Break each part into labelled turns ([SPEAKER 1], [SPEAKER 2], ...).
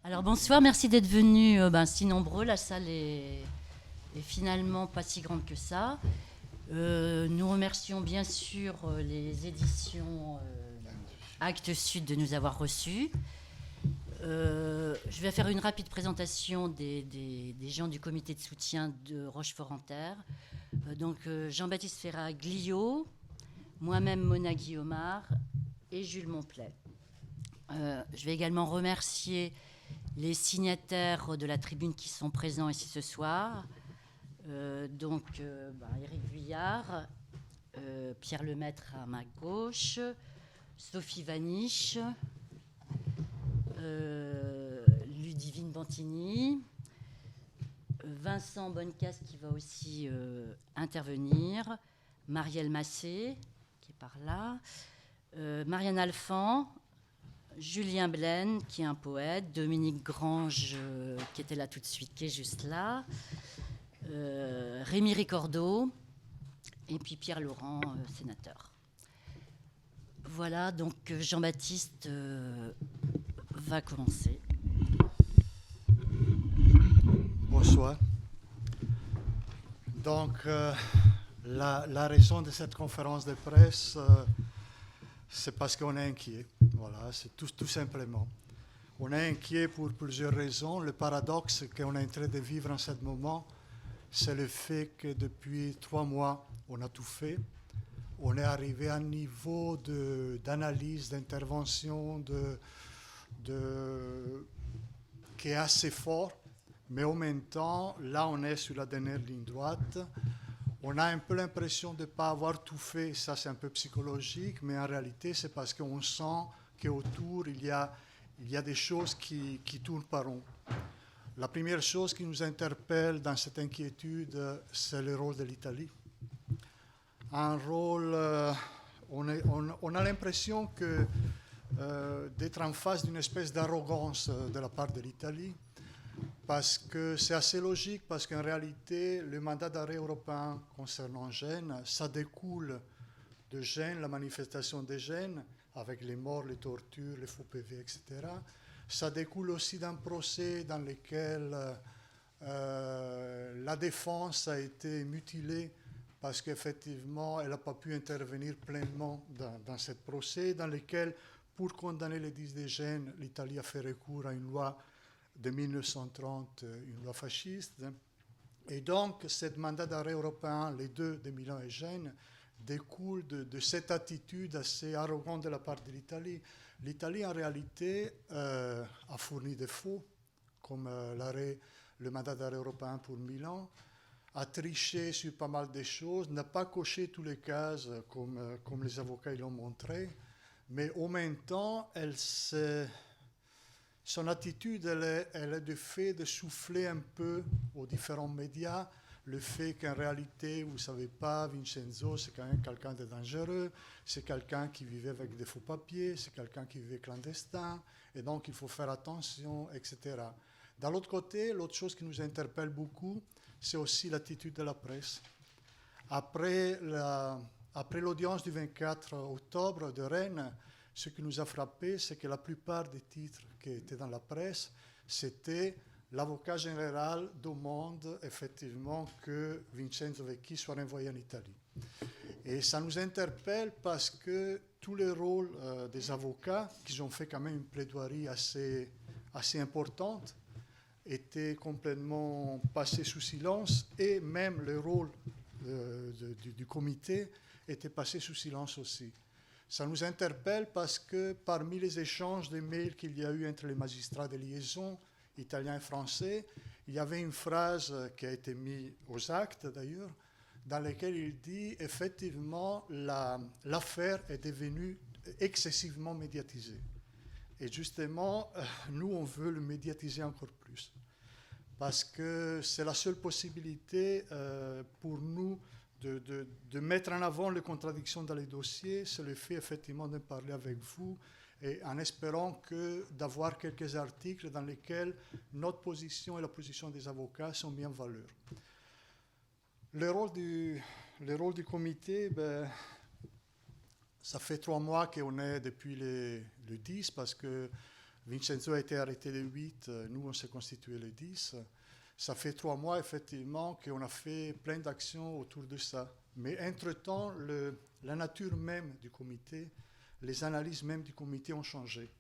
[SPEAKER 1] Alors bonsoir, merci d'être venus si nombreux. La salle est finalement pas si grande que ça. Nous remercions bien sûr les éditions Actes Sud de nous avoir reçus. Je vais faire une rapide présentation des gens du comité de soutien de Rochefort-en-Terre. Jean-Baptiste Ferrat-Gliot, moi-même Mona Guillaumard et Jules Montplet. Je vais également remercier les signataires de la tribune qui sont présents ici ce soir. Éric Vuillard, Pierre Lemaître à ma gauche, Sophie Vaniche, Ludivine Bantini, Vincent Bonnecasse qui va aussi intervenir, Marielle Massé qui est par là, Marianne Alphand, Julien Blaine, qui est un poète, Dominique Grange, qui était là tout de suite, qui est juste là, Rémi Ricordeau, et puis Pierre Laurent, sénateur. Voilà, donc Jean-Baptiste va commencer.
[SPEAKER 2] Bonsoir. Donc, la raison de cette conférence de presse, c'est parce qu'on est inquiet. Voilà, c'est tout simplement. On est inquiet pour plusieurs raisons. Le paradoxe qu'on est en train de vivre en ce moment, c'est le fait que depuis 3 mois, on a tout fait. On est arrivé à un niveau d'analyse, d'intervention, qui est assez fort. Mais en même temps, là, on est sur la dernière ligne droite. On a un peu l'impression de ne pas avoir tout fait. Ça, c'est un peu psychologique, mais en réalité, c'est parce qu'on sent qu'autour, il y a des choses qui tournent par rond. La première chose qui nous interpelle dans cette inquiétude, c'est le rôle de l'Italie. Un rôle, on a l'impression d'être en face d'une espèce d'arrogance de la part de l'Italie, parce que c'est assez logique, parce qu'en réalité, le mandat d'arrêt européen concernant Gênes, ça découle de Gênes, la manifestation des Gênes, avec les morts, les tortures, les faux PV, etc. Ça découle aussi d'un procès dans lequel la défense a été mutilée parce qu'effectivement, elle n'a pas pu intervenir pleinement dans ce procès, dans lequel, pour condamner les 10 de Gênes, l'Italie a fait recours à une loi de 1930, une loi fasciste. Et donc, ce mandat d'arrêt européen, les deux de Milan et Gênes, découle de cette attitude assez arrogante de la part de l'Italie. L'Italie, en réalité, a fourni des faux, comme le mandat d'arrêt européen pour Milan, a triché sur pas mal de choses, n'a pas coché tous les cases comme les avocats l'ont montré, mais en même temps, son attitude, elle est du fait de souffler un peu aux différents médias le fait qu'en réalité, vous ne savez pas, Vincenzo, c'est quand même quelqu'un de dangereux, c'est quelqu'un qui vivait avec des faux papiers, c'est quelqu'un qui vivait clandestin, et donc il faut faire attention, etc. D'un autre côté, l'autre chose qui nous interpelle beaucoup, c'est aussi l'attitude de la presse. Après l'audience du 24 octobre de Rennes, ce qui nous a frappé, c'est que la plupart des titres qui étaient dans la presse, c'était l'avocat général demande effectivement que Vincenzo Vecchi soit renvoyé en Italie. Et ça nous interpelle parce que tous les rôles des avocats, qui ont fait quand même une plaidoirie assez importante, étaient complètement passés sous silence, et même le rôle du comité était passé sous silence aussi. Ça nous interpelle parce que parmi les échanges de mails qu'il y a eu entre les magistrats de liaison, italiens et français, il y avait une phrase qui a été mise aux actes d'ailleurs, dans laquelle il dit effectivement l'affaire est devenue excessivement médiatisée. Et justement, nous, on veut le médiatiser encore plus. Parce que c'est la seule possibilité pour nous de mettre en avant les contradictions dans les dossiers, c'est le fait effectivement de parler avec vous et en espérant d'avoir quelques articles dans lesquels notre position et la position des avocats sont mis en valeur. Le rôle du comité, ça fait 3 mois qu'on est depuis le 10 parce que Vincenzo a été arrêté le 8, nous on s'est constitué le 10. Ça fait 3 mois effectivement qu'on a fait plein d'actions autour de ça. Mais entre-temps, la nature même du comité, les analyses même du comité ont changé.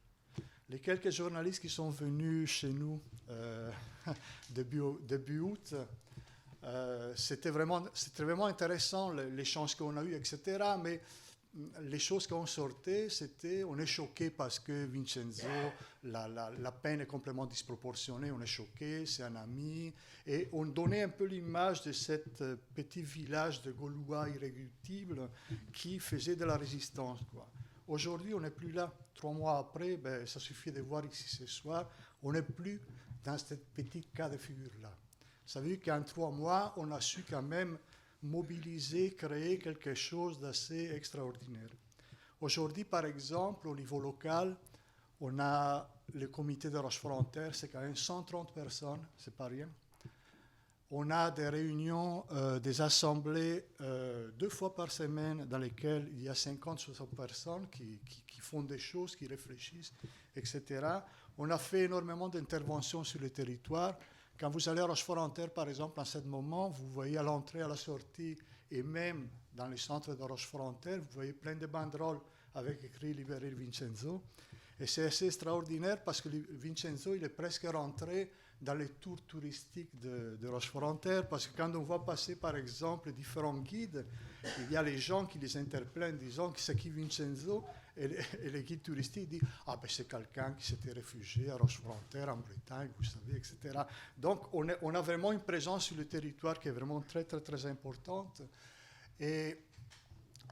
[SPEAKER 2] Les quelques journalistes qui sont venus chez nous début août, c'était vraiment intéressant l'échange qu'on a eu, etc. Mais les choses qu'on sortait, c'était on est choqué parce que Vincenzo, la peine est complètement disproportionnée, on est choqué, c'est un ami. Et on donnait un peu l'image de ce petit village de Gaulois irréductibles qui faisait de la résistance, quoi. Aujourd'hui, on n'est plus là. 3 mois après, ben, ça suffit de voir ici ce soir, on n'est plus dans ce petit cas de figure-là. Ça veut dire qu'en 3 mois, on a su quand même mobiliser, créer quelque chose d'assez extraordinaire. Aujourd'hui, par exemple, au niveau local, on a le comité de Rochefort-en-Terre, c'est quand même 130 personnes, c'est pas rien. On a des réunions, des assemblées 2 fois par semaine dans lesquelles il y a 50-60 personnes qui font des choses, qui réfléchissent, etc. On a fait énormément d'interventions sur le territoire. Quand vous allez à Rochefort-en-Terre, par exemple, en ce moment, vous voyez à l'entrée, à la sortie, et même dans les centres de Rochefort-en-Terre, vous voyez plein de banderoles avec écrit « Libérer Vincenzo ». Et c'est assez extraordinaire parce que Vincenzo, il est presque rentré dans les tours touristiques de Rochefort-en-Terre, parce que quand on voit passer, par exemple, différents guides, il y a les gens qui les interpellent en disant que c'est qui Vincenzo, et les guides touristiques disent « Ah ben c'est quelqu'un qui s'était réfugié à Rochefort-en-Terre, en Bretagne, vous savez, etc. » Donc on a vraiment une présence sur le territoire qui est vraiment très, très, très importante. Et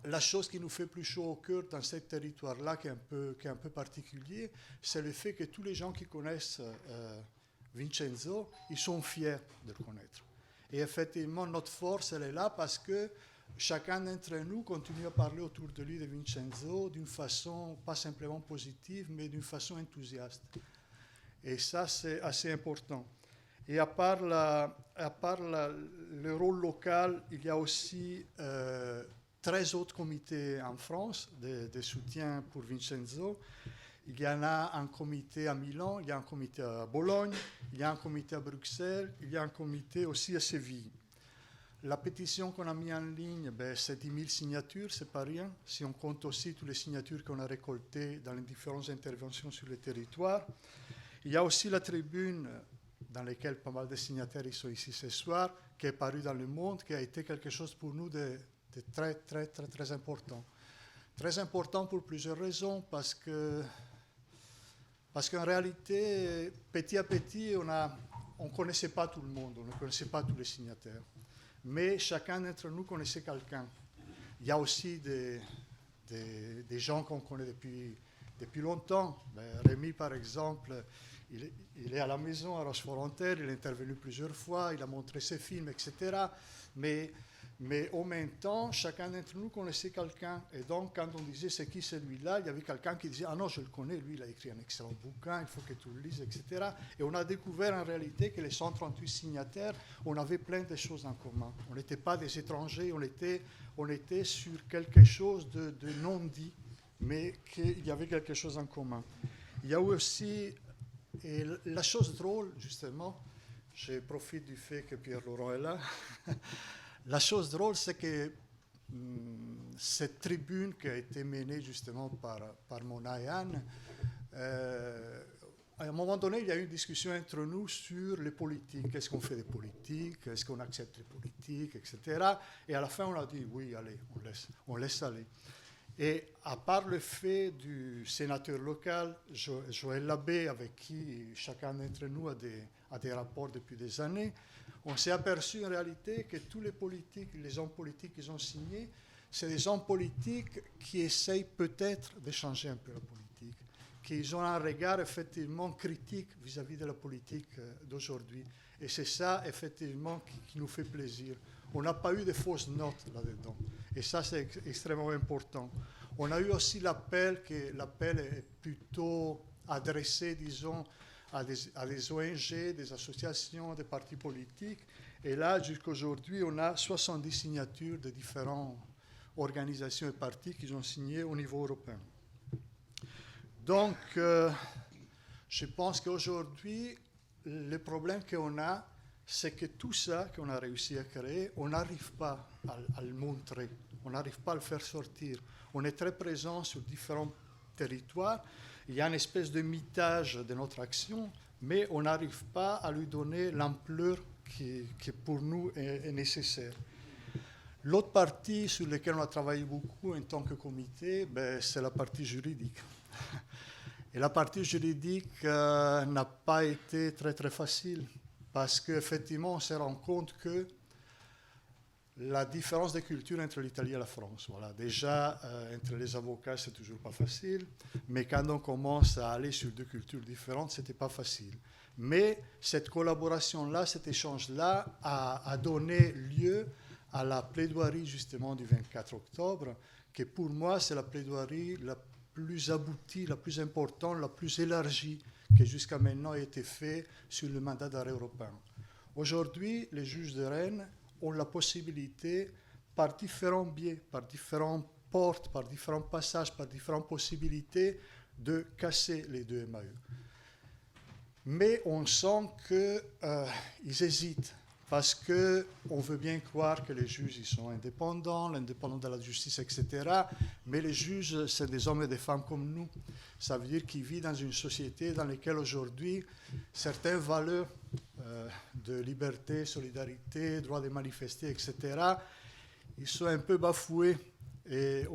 [SPEAKER 2] la chose qui nous fait plus chaud au cœur dans ce territoire-là, qui est un peu particulier, c'est le fait que tous les gens qui connaissent Vincenzo, ils sont fiers de le connaître. Et effectivement, notre force, elle est là parce que chacun d'entre nous continue à parler autour de lui de Vincenzo d'une façon pas simplement positive, mais d'une façon enthousiaste. Et ça, c'est assez important. Et à part le rôle local, il y a aussi 13 autres comités en France de soutien pour Vincenzo. Il y en a un comité à Milan, il y a un comité à Bologne, il y a un comité à Bruxelles, il y a un comité aussi à Séville. La pétition qu'on a mise en ligne, ben, c'est 10 000 signatures, c'est pas rien. Si on compte aussi toutes les signatures qu'on a récoltées dans les différentes interventions sur le territoire. Il y a aussi la tribune dans laquelle pas mal de signataires ils sont ici ce soir, qui est parue dans Le Monde, qui a été quelque chose pour nous de très, très, très, très important. Très important pour plusieurs raisons, parce qu'en réalité, petit à petit, on ne connaissait pas tout le monde, on ne connaissait pas tous les signataires. Mais chacun d'entre nous connaissait quelqu'un. Il y a aussi des gens qu'on connaît depuis longtemps. Rémi, par exemple, il est à la maison à Rochefort-en-Terre, il est intervenu plusieurs fois, il a montré ses films, etc. Mais en même temps, chacun d'entre nous connaissait quelqu'un. Et donc, quand on disait c'est qui celui-là, il y avait quelqu'un qui disait ah non, je le connais, lui, il a écrit un excellent bouquin, il faut que tu le lises, etc. Et on a découvert en réalité que les 138 signataires, on avait plein de choses en commun. On n'était pas des étrangers, on était sur quelque chose de non dit, mais qu'il y avait quelque chose en commun. Il y a aussi, et la chose drôle, justement, je profite du fait que Pierre-Laurent est là. La chose drôle, c'est que cette tribune qui a été menée justement par Mona et Anne, à un moment donné, il y a eu une discussion entre nous sur les politiques. Est-ce qu'on fait des politiques? Est-ce qu'on accepte les politiques, etc. Et à la fin, on a dit oui, allez, on laisse aller. Et à part le fait du sénateur local, Joël Labbé, avec qui chacun d'entre nous a des rapports depuis des années, on s'est aperçu en réalité que tous les hommes politiques qu'ils ont signés, c'est des hommes politiques qui essayent peut-être de changer un peu la politique, qui ont un regard effectivement critique vis-à-vis de la politique d'aujourd'hui. Et c'est ça, effectivement, qui nous fait plaisir. On n'a pas eu de fausses notes là-dedans. Et ça, c'est extrêmement important. On a eu aussi l'appel est plutôt adressé, disons, à des ONG, des associations, des partis politiques. Et là, jusqu'aujourd'hui, on a 70 signatures de différentes organisations et partis qui ont signé au niveau européen. Donc, Je pense qu'aujourd'hui, le problème qu'on a, c'est que tout ça qu'on a réussi à créer, on n'arrive pas à le montrer, on n'arrive pas à le faire sortir. On est très présent sur différents territoires, il y a une espèce de mitage de notre action, mais on n'arrive pas à lui donner l'ampleur qui pour nous est nécessaire. L'autre partie sur laquelle on a travaillé beaucoup en tant que comité, c'est la partie juridique. Et la partie juridique n'a pas été très très facile, parce qu'effectivement on se rend compte que la différence de culture entre l'Italie et la France, voilà. Déjà, entre les avocats, c'est toujours pas facile, mais quand on commence à aller sur deux cultures différentes, c'était pas facile. Mais cette collaboration-là, cet échange-là a donné lieu à la plaidoirie justement du 24 octobre, qui pour moi, c'est la plaidoirie la plus aboutie, la plus importante, la plus élargie qui jusqu'à maintenant a été faite sur le mandat d'arrêt européen. Aujourd'hui, les juges de Rennes ont la possibilité, par différents biais, par différentes portes, par différents passages, par différentes possibilités, de casser les deux MAE. Mais on sent qu'ils hésitent, parce qu'on veut bien croire que les juges ils sont indépendants, l'indépendance de la justice, etc. Mais les juges, c'est des hommes et des femmes comme nous. Ça veut dire qu'ils vivent dans une société dans laquelle aujourd'hui, certaines valeurs de liberté, solidarité, droit de manifester, etc., ils sont un peu bafoués. Et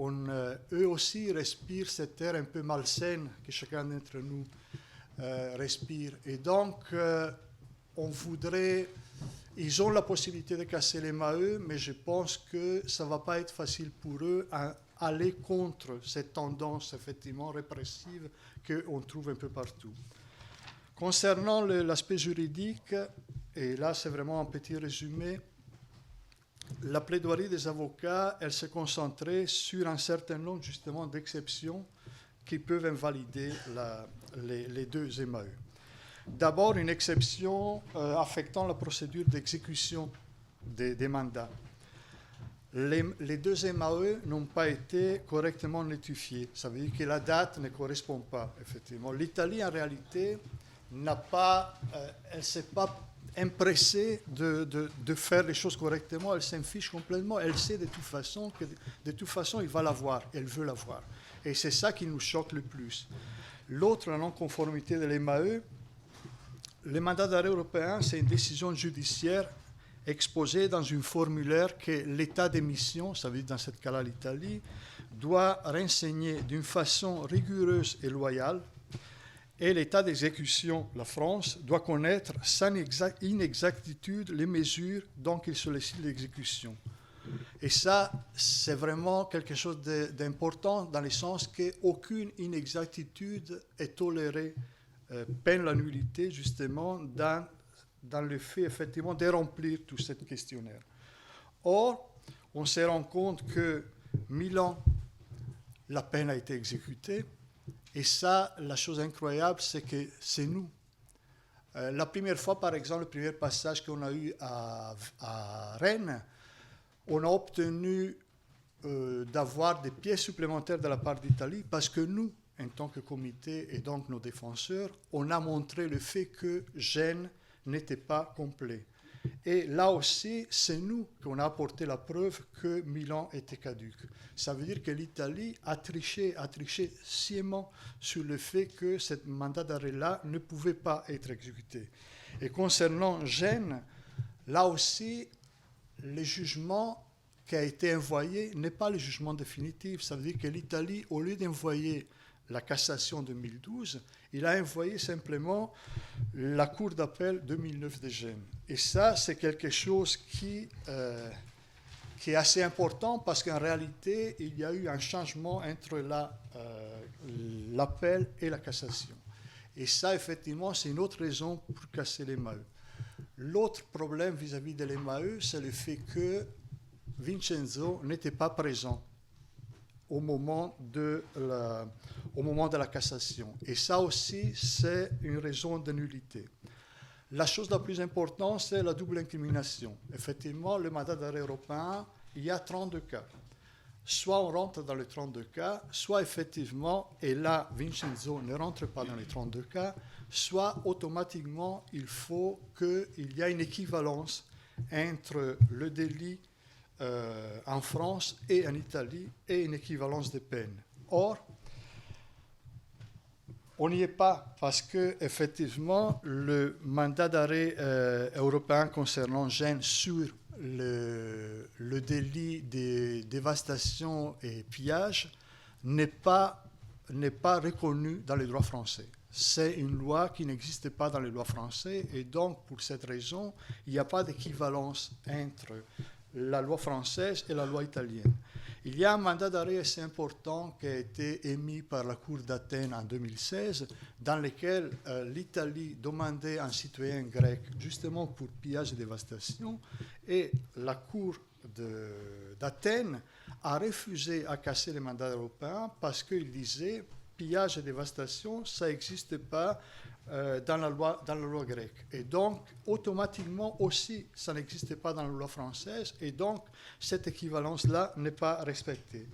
[SPEAKER 2] eux aussi respirent cette air un peu malsaine que chacun d'entre nous respire. Et donc, on voudrait... Ils ont la possibilité de casser les MAE, mais je pense que ça ne va pas être facile pour eux à aller contre cette tendance effectivement répressive qu'on trouve un peu partout. Concernant l'aspect juridique, et là c'est vraiment un petit résumé, la plaidoirie des avocats, elle se concentrait sur un certain nombre justement d'exceptions qui peuvent invalider les deux MAE. D'abord, une exception affectant la procédure d'exécution des mandats. Les deux MAE n'ont pas été correctement notifiés. Ça veut dire que la date ne correspond pas, effectivement. L'Italie, en réalité, elle ne s'est pas empressée de faire les choses correctement. Elle s'en fiche complètement. Elle sait de toute façon que de toute façon, il va l'avoir. Elle veut l'avoir. Et c'est ça qui nous choque le plus. L'autre, la non-conformité de l'MAE, le mandat d'arrêt européen, c'est une décision judiciaire exposée dans un formulaire que l'État d'émission, ça veut dire dans ce cas-là l'Italie, doit renseigner d'une façon rigoureuse et loyale, et l'État d'exécution, la France, doit connaître sans inexactitude les mesures dont il sollicite l'exécution. Et ça, c'est vraiment quelque chose d'important dans le sens qu'aucune inexactitude est tolérée, peine la nullité justement dans le fait effectivement de remplir tout ce questionnaire. Or, on se rend compte que Milan, la peine a été exécutée, et ça, la chose incroyable, c'est que c'est nous. La première fois, par exemple, le premier passage qu'on a eu à Rennes, on a obtenu d'avoir des pièces supplémentaires de la part d'Italie parce que nous, en tant que comité et donc nos défenseurs, on a montré le fait que Gênes n'était pas complet. Et là aussi, c'est nous qu'on a apporté la preuve que Milan était caduque. Ça veut dire que l'Italie a triché sciemment sur le fait que ce mandat d'arrêt-là ne pouvait pas être exécuté. Et concernant Gênes, là aussi, le jugement qui a été envoyé n'est pas le jugement définitif. Ça veut dire que l'Italie, au lieu d'envoyer la cassation 2012, il a envoyé simplement la Cour d'appel 2009 de Gênes. Et ça, c'est quelque chose qui est assez important parce qu'en réalité, il y a eu un changement entre l'appel et la cassation. Et ça, effectivement, c'est une autre raison pour casser les MAE. L'autre problème vis-à-vis de l'MAE, c'est le fait que Vincenzo n'était pas présent au moment de la cassation. Et ça aussi, c'est une raison de nullité. La chose la plus importante, c'est la double incrimination. Effectivement, le mandat d'arrêt européen, il y a 32 cas. soit on rentre dans les 32 cas, soit effectivement, et là, Vincenzo ne rentre pas dans les 32 cas, soit automatiquement, il faut qu'il y ait une équivalence entre le délit en France et en Italie et une équivalence de peine. Or, on n'y est pas parce que effectivement le mandat d'arrêt européen concernant Gênes sur le délit de dévastation et pillage n'est pas reconnu dans les droits français. C'est une loi qui n'existe pas dans les lois françaises et donc pour cette raison, il n'y a pas d'équivalence entre la loi française et la loi italienne. Il y a un mandat d'arrêt assez important qui a été émis par la Cour d'Athènes en 2016, dans lequel l'Italie demandait un citoyen grec justement pour pillage et dévastation, et la Cour d'Athènes a refusé à casser le mandat européen parce qu'il disait pillage et dévastation, ça n'existe pas dans la loi grecque. Et donc, automatiquement aussi, ça n'existe pas dans la loi française, et donc, cette équivalence-là n'est pas respectée.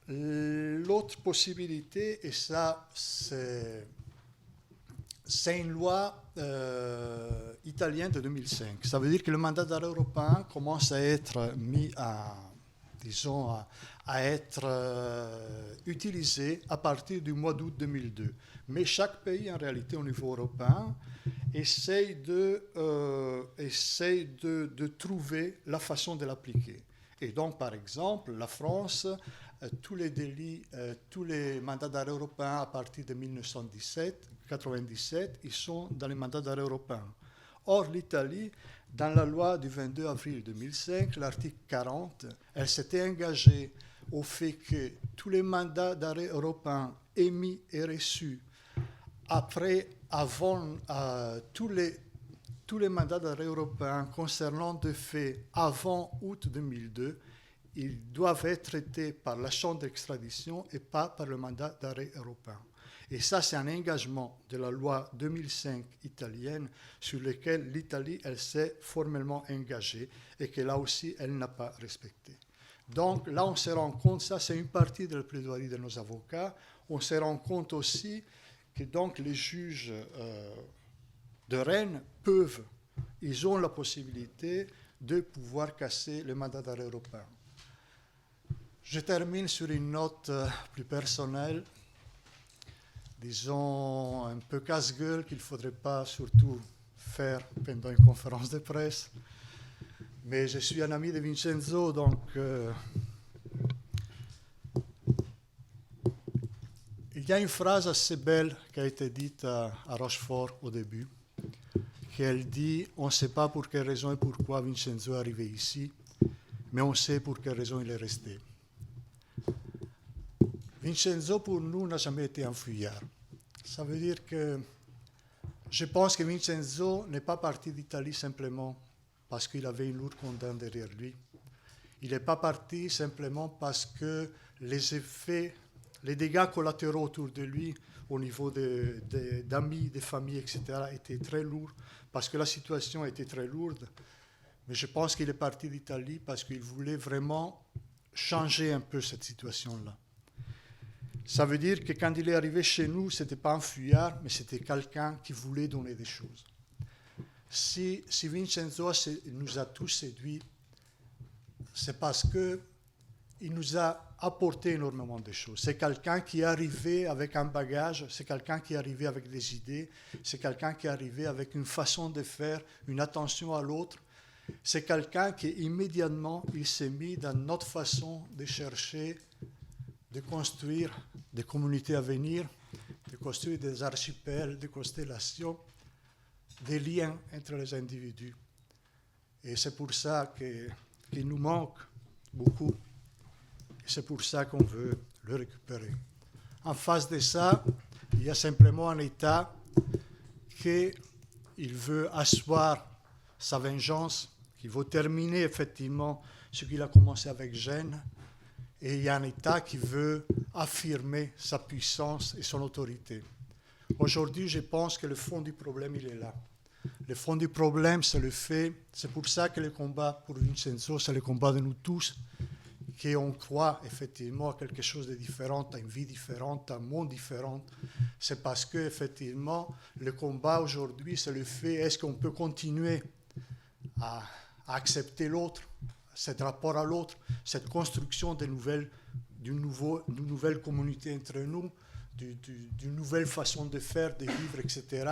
[SPEAKER 2] L'autre possibilité, et ça, c'est une loi italienne de 2005. Ça veut dire que le mandat d'arrêt européen commence à être mis à être utilisé à partir du mois d'août 2002. Mais chaque pays, en réalité, au niveau européen, essaye de trouver la façon de l'appliquer. Et donc, par exemple, la France, tous les délits, tous les mandats d'arrêt européens à partir de 1997, ils sont dans les mandats d'arrêt européens. Or, l'Italie, dans la loi du 22 avril 2005, l'article 40, elle s'était engagée au fait que tous les mandats d'arrêt européens émis et reçus tous les mandats d'arrêt européens concernant des faits avant août 2002, ils doivent être traités par la Chambre d'extradition et pas par le mandat d'arrêt européen. Et ça, c'est un engagement de la loi 2005 italienne sur lequel l'Italie, elle s'est formellement engagée et que là aussi, elle n'a pas respecté. Donc là, on se rend compte, ça c'est une partie de la plaidoirie de nos avocats, on se rend compte aussi que donc les juges de Rennes ils ont la possibilité de pouvoir casser le mandat d'arrêt européen. Je termine sur une note plus personnelle, disons un peu casse-gueule qu'il ne faudrait pas surtout faire pendant une conférence de presse. Mais je suis un ami de Vincenzo, donc il y a une phrase assez belle qui a été dite à Rochefort au début, qu'elle dit « On ne sait pas pour quelle raison et pourquoi Vincenzo est arrivé ici, mais on sait pour quelle raison il est resté. » Vincenzo, pour nous, n'a jamais été un fuyard. Ça veut dire que je pense que Vincenzo n'est pas parti d'Italie simplement parce qu'il avait une lourde condamne derrière lui. Il n'est pas parti simplement parce que les dégâts collatéraux autour de lui, au niveau d'amis, de familles, etc., étaient très lourds, parce que la situation était très lourde. Mais je pense qu'il est parti d'Italie parce qu'il voulait vraiment changer un peu cette situation-là. Ça veut dire que quand il est arrivé chez nous, ce n'était pas un fuyard, mais c'était quelqu'un qui voulait donner des choses. Si Vincenzo nous a tous séduits, c'est parce qu'il nous a apporté énormément de choses. C'est quelqu'un qui est arrivé avec un bagage, c'est quelqu'un qui est arrivé avec des idées, c'est quelqu'un qui est arrivé avec une façon de faire, une attention à l'autre. C'est quelqu'un qui immédiatement, il s'est mis dans notre façon de chercher, de construire des communautés à venir, de construire des archipels, des constellations, des liens entre les individus. Et c'est pour ça qu'il nous manque beaucoup. Et c'est pour ça qu'on veut le récupérer. En face de ça, il y a simplement un État qui veut asseoir sa vengeance, qui veut terminer effectivement ce qu'il a commencé avec Gênes. Et il y a un État qui veut affirmer sa puissance et son autorité. Aujourd'hui, je pense que le fond du problème, il est là. Le fond du problème, c'est le fait, c'est pour ça que le combat pour Vincenzo, c'est le combat de nous tous, qu'on croit effectivement à quelque chose de différent, à une vie différente, à un monde différent, c'est parce que effectivement le combat aujourd'hui, c'est le fait, est-ce qu'on peut continuer à accepter l'autre, cet rapport à l'autre, cette construction d'une nouvelle communauté entre nous, d'une nouvelle façon de faire, de vivre, etc.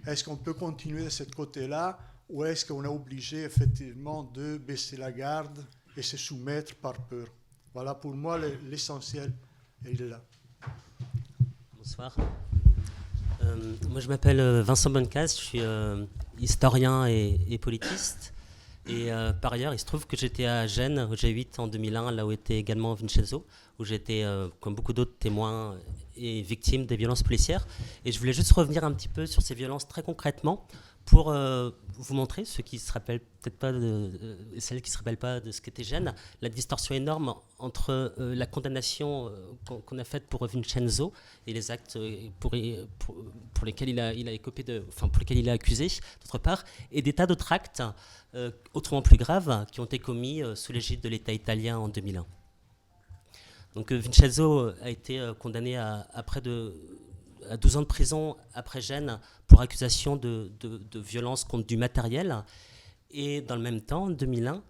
[SPEAKER 2] Est-ce qu'on peut continuer de ce côté-là, ou est-ce qu'on est obligé effectivement de baisser la garde et se soumettre par peur? Voilà, pour moi, l'essentiel, et il est là.
[SPEAKER 3] Bonsoir. Moi, je m'appelle Vincent Bonnecase, je suis historien et politiste. Et par ailleurs, il se trouve que j'étais à Gênes, au G8 en 2001, là où était également Vincenzo, où j'étais, comme beaucoup d'autres, témoins et victimes des violences policières. Et je voulais juste revenir un petit peu sur ces violences très concrètement pour vous montrer, ceux qui se rappellent peut-être pas, celles qui ne se rappellent pas de ce qu'était Gênes, la distorsion énorme entre la condamnation qu'on a faite pour Vincenzo et les actes pour lesquels il a écopé pour lesquels il est accusé, d'autre part, et des tas d'autres actes autrement plus graves qui ont été commis sous l'égide de l'État italien en 2001. Donc Vincenzo a été condamné à 12 ans de prison après Gênes pour accusation de violence contre du matériel. Et dans le même temps, en 2001,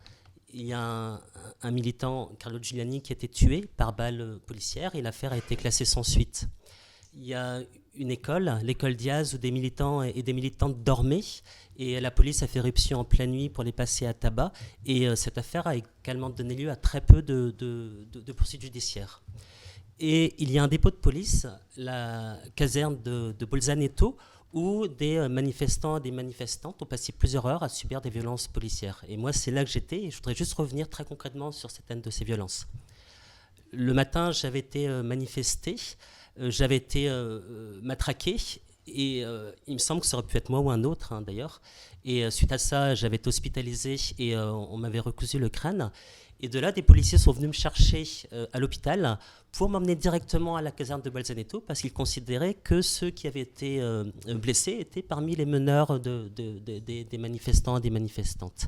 [SPEAKER 3] il y a un militant, Carlo Giuliani, qui a été tué par balle policière et l'affaire a été classée sans suite. Il y a une école, l'école Diaz, où des militants et des militantes dormaient et la police a fait éruption en pleine nuit pour les passer à tabac. Et cette affaire a également donné lieu à très peu de poursuites judiciaires. Et il y a un dépôt de police, la caserne de Bolzaneto, où des manifestants et des manifestantes ont passé plusieurs heures à subir des violences policières. Et moi, c'est là que j'étais, et je voudrais juste revenir très concrètement sur certaines de ces violences. Le matin, j'avais été manifesté, j'avais été matraqué, et il me semble que ça aurait pu être moi ou un autre, d'ailleurs. Et suite à ça, j'avais été hospitalisé, et on m'avait recousu le crâne. Et de là, des policiers sont venus me chercher à l'hôpital pour m'emmener directement à la caserne de Bolzaneto parce qu'ils considéraient que ceux qui avaient été blessés étaient parmi les meneurs des manifestants et des manifestantes.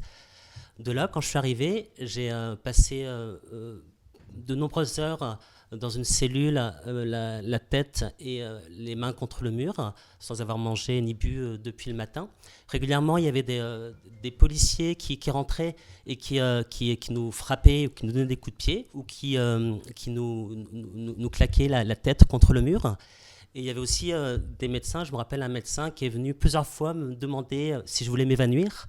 [SPEAKER 3] De là, quand je suis arrivé, j'ai passé de nombreuses heures dans une cellule, la tête et les mains contre le mur, sans avoir mangé ni bu depuis le matin. Régulièrement, il y avait des policiers qui rentraient et qui nous frappaient ou qui nous donnaient des coups de pied ou qui nous claquaient la tête contre le mur. Et il y avait aussi des médecins, je me rappelle un médecin qui est venu plusieurs fois me demander si je voulais m'évanouir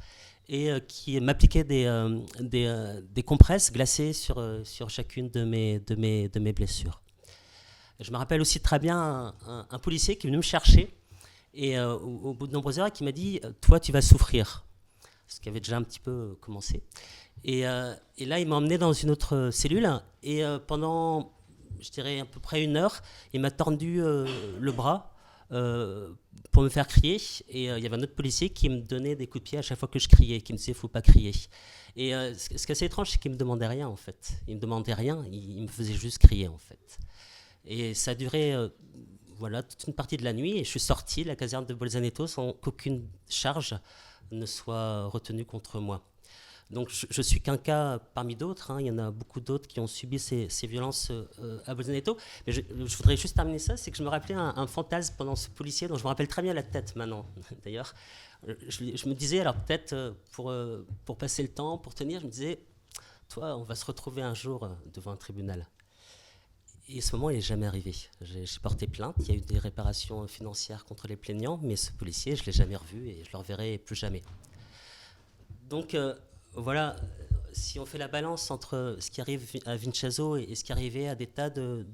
[SPEAKER 3] et qui m'appliquait des compresses glacées sur chacune de mes blessures. Je me rappelle aussi très bien un policier qui est venu me chercher et au bout de nombreuses heures, qui m'a dit « Toi, tu vas souffrir », ce qui avait déjà un petit peu commencé. Et là, il m'a emmené dans une autre cellule et pendant, je dirais, à peu près 1 heure, il m'a tordu le bras pour me faire crier, et il y avait un autre policier qui me donnait des coups de pied à chaque fois que je criais, qui me disait « faut pas crier ». Et ce qui est assez étrange, c'est qu'il me demandait rien en fait. Il me demandait rien, il me faisait juste crier en fait. Et ça a duré toute une partie de la nuit, et je suis sorti de la caserne de Bolzaneto sans qu'aucune charge ne soit retenue contre moi. Donc je suis qu'un cas parmi d'autres, il y en a beaucoup d'autres qui ont subi ces violences à Bolzaneto. Mais je voudrais juste terminer ça, c'est que je me rappelais un fantasme pendant ce policier, dont je me rappelle très bien la tête maintenant, d'ailleurs. Je me disais, alors peut-être pour passer le temps, pour tenir, je me disais, toi, on va se retrouver un jour devant un tribunal. Et ce moment, il n'est jamais arrivé. J'ai porté plainte, il y a eu des réparations financières contre les plaignants, mais ce policier, je ne l'ai jamais revu et je ne le reverrai plus jamais. Donc, voilà, si on fait la balance entre ce qui arrive à Vincenzo et ce qui arrivait à des tas de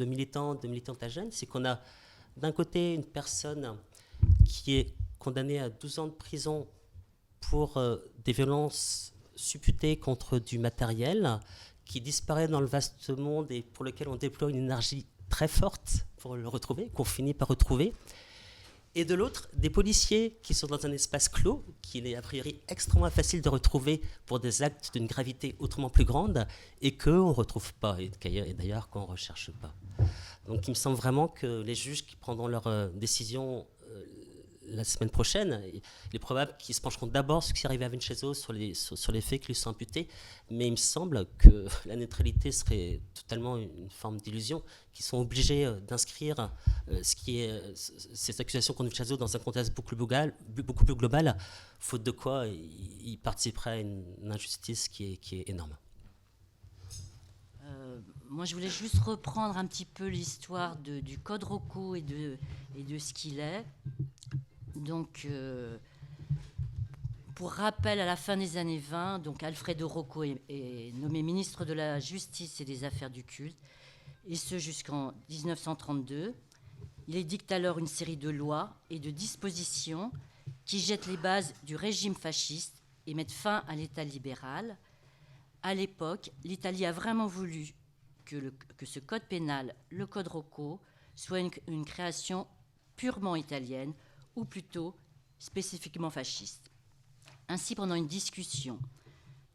[SPEAKER 3] militants, de militantes à Gênes, c'est qu'on a d'un côté une personne qui est condamnée à 12 ans de prison pour des violences supputées contre du matériel, qui disparaît dans le vaste monde et pour lequel on déploie une énergie très forte pour le retrouver, qu'on finit par retrouver. Et de l'autre, des policiers qui sont dans un espace clos, qu'il est a priori extrêmement facile de retrouver pour des actes d'une gravité autrement plus grande, et qu'on ne retrouve pas, et d'ailleurs qu'on ne recherche pas. Donc il me semble vraiment que les juges qui prendront leurs décisions la semaine prochaine. Il est probable qu'ils se pencheront d'abord sur ce qui est arrivé à Vincenzo, sur les faits qui lui sont imputés. Mais il me semble que la neutralité serait totalement une forme d'illusion, qu'ils sont obligés d'inscrire ces accusations contre Vincenzo dans un contexte beaucoup plus global, faute de quoi il participerait à une injustice qui est énorme.
[SPEAKER 1] Moi, je voulais juste reprendre un petit peu l'histoire du Code Rocco et de ce qu'il est. Donc, pour rappel, à la fin des années 20, donc Alfredo Rocco est nommé ministre de la Justice et des Affaires du Culte, et ce jusqu'en 1932. Il édicte alors une série de lois et de dispositions qui jettent les bases du régime fasciste et mettent fin à l'État libéral. À l'époque, l'Italie a vraiment voulu que ce code pénal, le Code Rocco, soit une création purement italienne, ou plutôt spécifiquement fasciste. Ainsi, pendant une discussion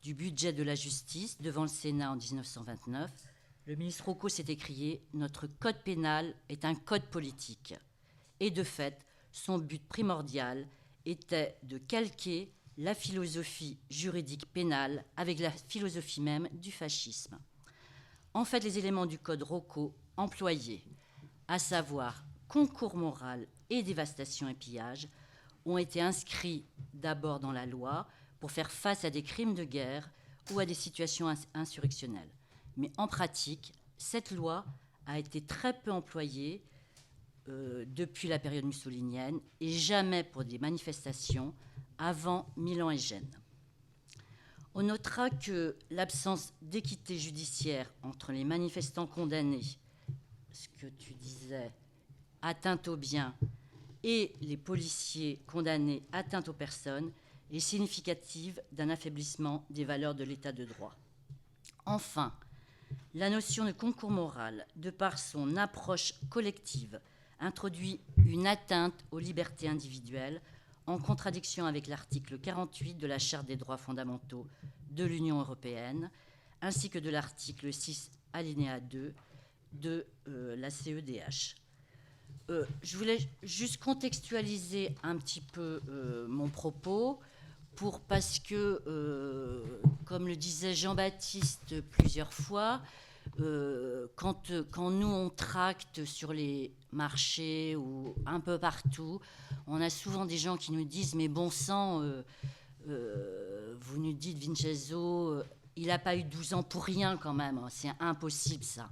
[SPEAKER 1] du budget de la justice devant le Sénat en 1929, le ministre Rocco s'est écrié « Notre code pénal est un code politique ». Et de fait, son but primordial était de calquer la philosophie juridique pénale avec la philosophie même du fascisme. En fait, les éléments du code Rocco employés, à savoir concours moral et dévastation et pillage, ont été inscrits d'abord dans la loi pour faire face à des crimes de guerre ou à des situations insurrectionnelles. Mais en pratique, cette loi a été très peu employée depuis la période mussolinienne et jamais pour des manifestations avant Milan et Gênes. On notera que l'absence d'équité judiciaire entre les manifestants condamnés, ce que tu disais, atteinte aux biens, et les policiers condamnés, atteinte aux personnes, est significative d'un affaiblissement des valeurs de l'état de droit. Enfin, la notion de concours moral, de par son approche collective, introduit une atteinte aux libertés individuelles en contradiction avec l'article 48 de la Charte des droits fondamentaux de l'Union européenne, ainsi que de l'article 6, alinéa 2 de la CEDH. Je voulais juste contextualiser un petit peu mon propos, parce que, comme le disait Jean-Baptiste plusieurs fois, quand nous on tracte sur les marchés ou un peu partout, on a souvent des gens qui nous disent « mais bon sang, vous nous dites Vincenzo, il n'a pas eu 12 ans pour rien quand même, hein, c'est impossible ça.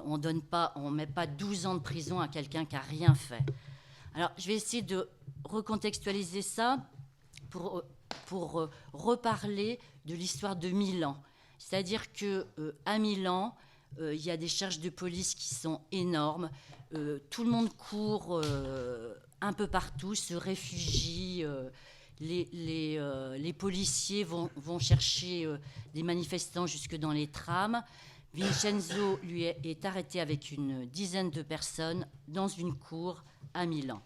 [SPEAKER 1] On ne met pas 12 ans de prison à quelqu'un qui n'a rien fait. » Alors je vais essayer de recontextualiser ça pour reparler de l'histoire de Milan. C'est-à-dire qu'à Milan, il y a des charges de police qui sont énormes. Tout le monde court un peu partout, se réfugie. Les policiers vont chercher des manifestants jusque dans les trams. Vincenzo, lui, est arrêté avec une dizaine de personnes dans une cour à Milan.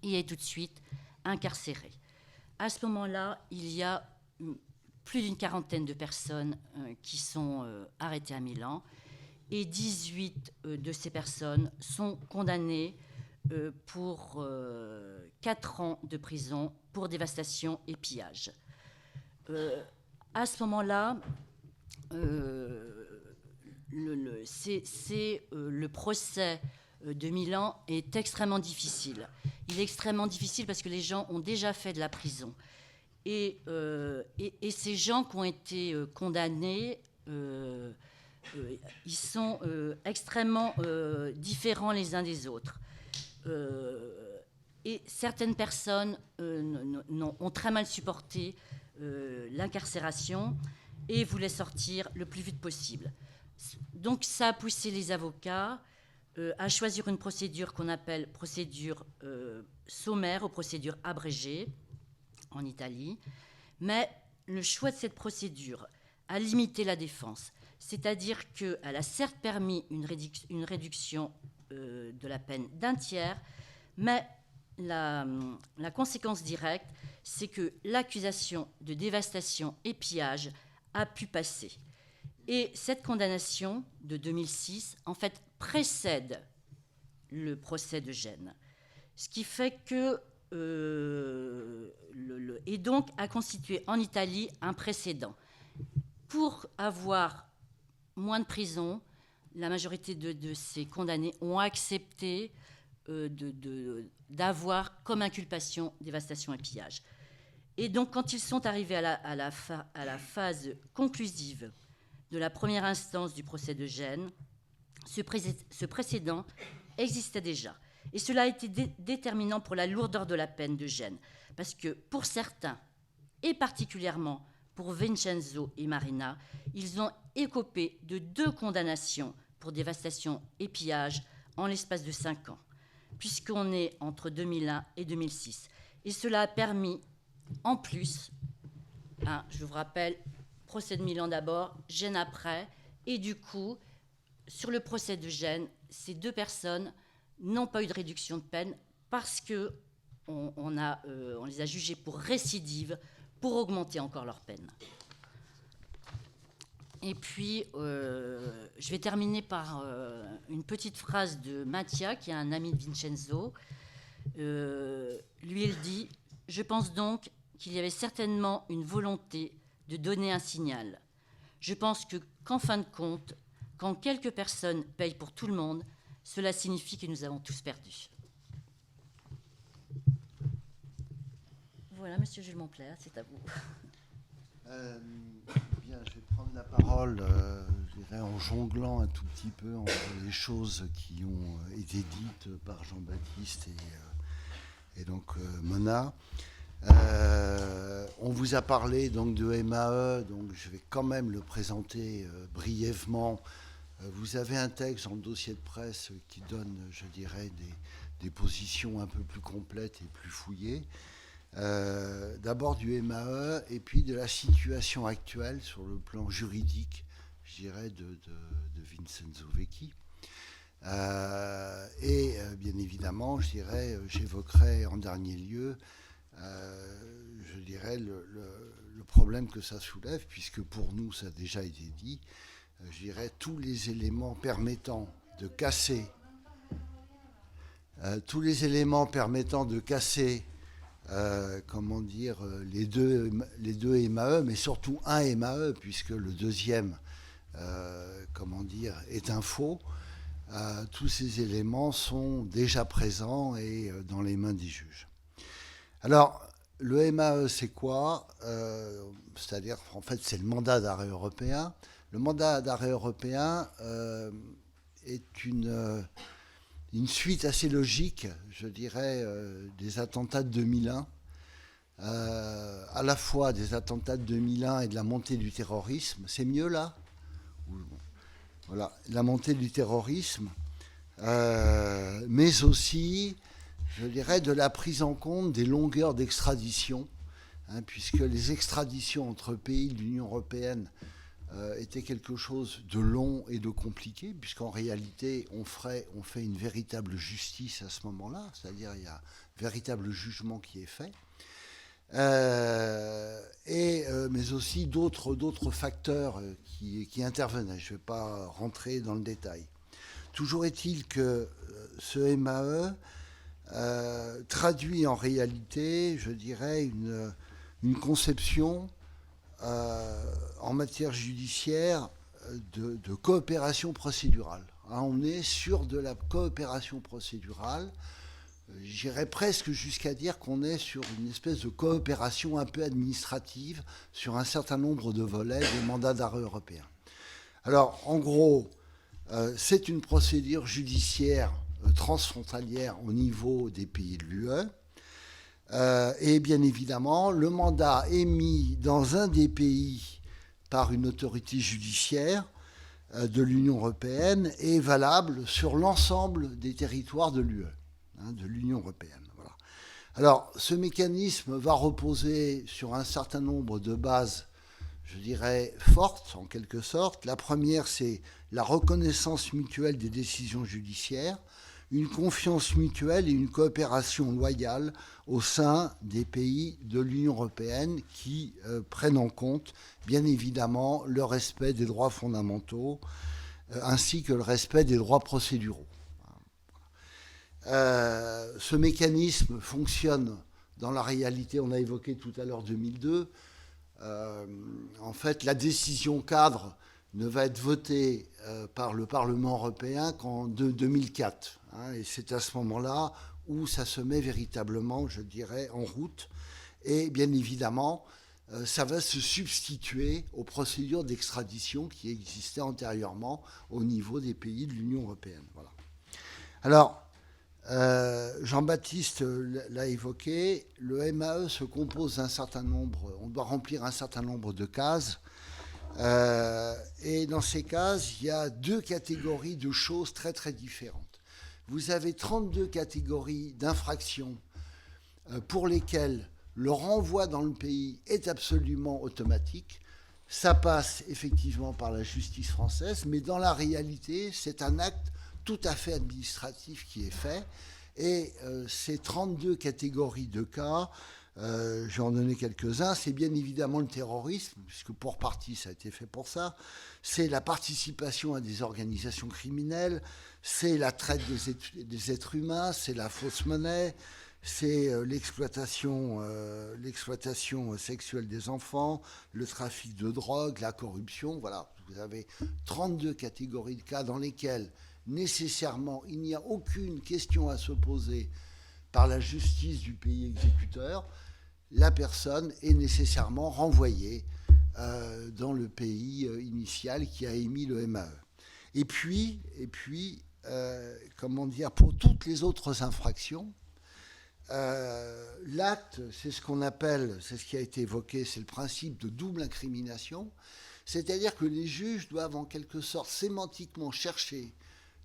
[SPEAKER 1] Il est tout de suite incarcéré. À ce moment-là, il y a plus d'une quarantaine de personnes qui sont arrêtées à Milan et 18 de ces personnes sont condamnées pour 4 ans de prison pour dévastation et pillage. À ce moment-là, le procès de Milan est extrêmement difficile. Il est extrêmement difficile parce que les gens ont déjà fait de la prison. Et ces gens qui ont été condamnés, ils sont extrêmement différents les uns des autres. Et certaines personnes ont très mal supporté l'incarcération et voulaient sortir le plus vite possible. Donc ça a poussé les avocats à choisir une procédure qu'on appelle procédure sommaire ou procédure abrégée en Italie. Mais le choix de cette procédure a limité la défense. C'est-à-dire qu'elle a certes permis une réduction de la peine d'un tiers, mais la conséquence directe, c'est que l'accusation de dévastation et pillage a pu passer. Et cette condamnation de 2006, en fait, précède le procès de Gênes. Ce qui fait que et donc a constitué en Italie un précédent. Pour avoir moins de prison, la majorité de ces condamnés ont accepté d'avoir comme inculpation dévastation et pillage. Et donc, quand ils sont arrivés à la phase conclusive de la première instance du procès de Gênes, ce précédent existait déjà. Et cela a été déterminant pour la lourdeur de la peine de Gênes. Parce que pour certains, et particulièrement pour Vincenzo et Marina, ils ont écopé de 2 condamnations pour dévastation et pillage en l'espace de 5 ans, puisqu'on est entre 2001 et 2006. Et cela a permis, en plus, je vous rappelle, procès de Milan d'abord, Gênes après, et du coup, sur le procès de Gênes, ces 2 personnes n'ont pas eu de réduction de peine parce qu'on les a jugées pour récidive, pour augmenter encore leur peine. Et puis, je vais terminer par une petite phrase de Mattia, qui est un ami de Vincenzo. Lui, il dit « Je pense donc qu'il y avait certainement une volonté de donner un signal. Je pense qu'en fin de compte, quand quelques personnes payent pour tout le monde, cela signifie que nous avons tous perdu. » Voilà, Monsieur Jules Moncler, c'est à vous.
[SPEAKER 4] Bien, je vais prendre la parole je dirais, en jonglant un tout petit peu entre les choses qui ont été dites par Jean-Baptiste et donc Mona. On vous a parlé donc de MAE, donc je vais quand même le présenter brièvement. Vous avez un texte dans le dossier de presse qui donne, je dirais, des positions un peu plus complètes et plus fouillées. D'abord du MAE et puis de la situation actuelle sur le plan juridique, je dirais, de Vincenzo Vecchi. Et bien évidemment, je dirais, j'évoquerai en dernier lieu, je dirais, le problème que ça soulève, puisque pour nous, ça a déjà été dit, je dirais, tous les éléments permettant de casser comment dire, les deux MAE, mais surtout un MAE, puisque le deuxième, comment dire, est un faux. Tous ces éléments sont déjà présents et dans les mains des juges. Alors, le MAE, c'est quoi ? C'est-à-dire, en fait, c'est le mandat d'arrêt européen. Le mandat d'arrêt européen est une suite assez logique, je dirais, des attentats de 2001, à la fois des attentats de 2001 et de la montée du terrorisme. C'est mieux là ? Voilà, la montée du terrorisme, mais aussi, je dirais, de la prise en compte des longueurs d'extradition, puisque les extraditions entre pays de l'Union européenne était quelque chose de long et de compliqué, puisqu'en réalité, on fait une véritable justice à ce moment-là, c'est-à-dire il y a un véritable jugement qui est fait, mais aussi d'autres facteurs qui intervenaient. Je ne vais pas rentrer dans le détail. Toujours est-il que ce MAE traduit en réalité, je dirais, une conception en matière judiciaire de coopération procédurale. On est sur de la coopération procédurale. J'irais presque jusqu'à dire qu'on est sur une espèce de coopération un peu administrative sur un certain nombre de volets des mandats d'arrêt européens. Alors, en gros, c'est une procédure judiciaire transfrontalière au niveau des pays de l'UE. Et bien évidemment, le mandat émis dans un des pays par une autorité judiciaire de l'Union européenne est valable sur l'ensemble des territoires de l'UE, de l'Union européenne. Voilà. Alors, ce mécanisme va reposer sur un certain nombre de bases, je dirais, fortes, en quelque sorte. La première, c'est la reconnaissance mutuelle des décisions judiciaires, une confiance mutuelle et une coopération loyale au sein des pays de l'Union européenne qui prennent en compte, bien évidemment, le respect des droits fondamentaux ainsi que le respect des droits procéduraux. Ce mécanisme fonctionne dans la réalité, on a évoqué tout à l'heure 2002. En fait, la décision cadre ne va être votée par le Parlement européen qu'en 2004. Et c'est à ce moment-là où ça se met véritablement, je dirais, en route. Et bien évidemment, ça va se substituer aux procédures d'extradition qui existaient antérieurement au niveau des pays de l'Union européenne. Voilà. Alors, Jean-Baptiste l'a évoqué, le MAE se compose d'un certain nombre, on doit remplir un certain nombre de cases, et dans ces cases, il y a 2 catégories de choses très très différentes. Vous avez 32 catégories d'infractions pour lesquelles le renvoi dans le pays est absolument automatique. Ça passe effectivement par la justice française, mais dans la réalité, c'est un acte tout à fait administratif qui est fait. Et ces 32 catégories de cas, je vais en donner quelques-uns, c'est bien évidemment le terrorisme, puisque pour partie ça a été fait pour ça, c'est la participation à des organisations criminelles, c'est la traite des êtres humains, c'est la fausse monnaie, c'est l'exploitation sexuelle des enfants, le trafic de drogue, la corruption. Voilà, vous avez 32 catégories de cas dans lesquels nécessairement il n'y a aucune question à se poser par la justice du pays exécuteur. La personne est nécessairement renvoyée dans le pays initial qui a émis le MAE. Et puis comment dire, pour toutes les autres infractions, l'acte, c'est ce qu'on appelle, c'est ce qui a été évoqué, c'est le principe de double incrimination, c'est-à-dire que les juges doivent en quelque sorte sémantiquement chercher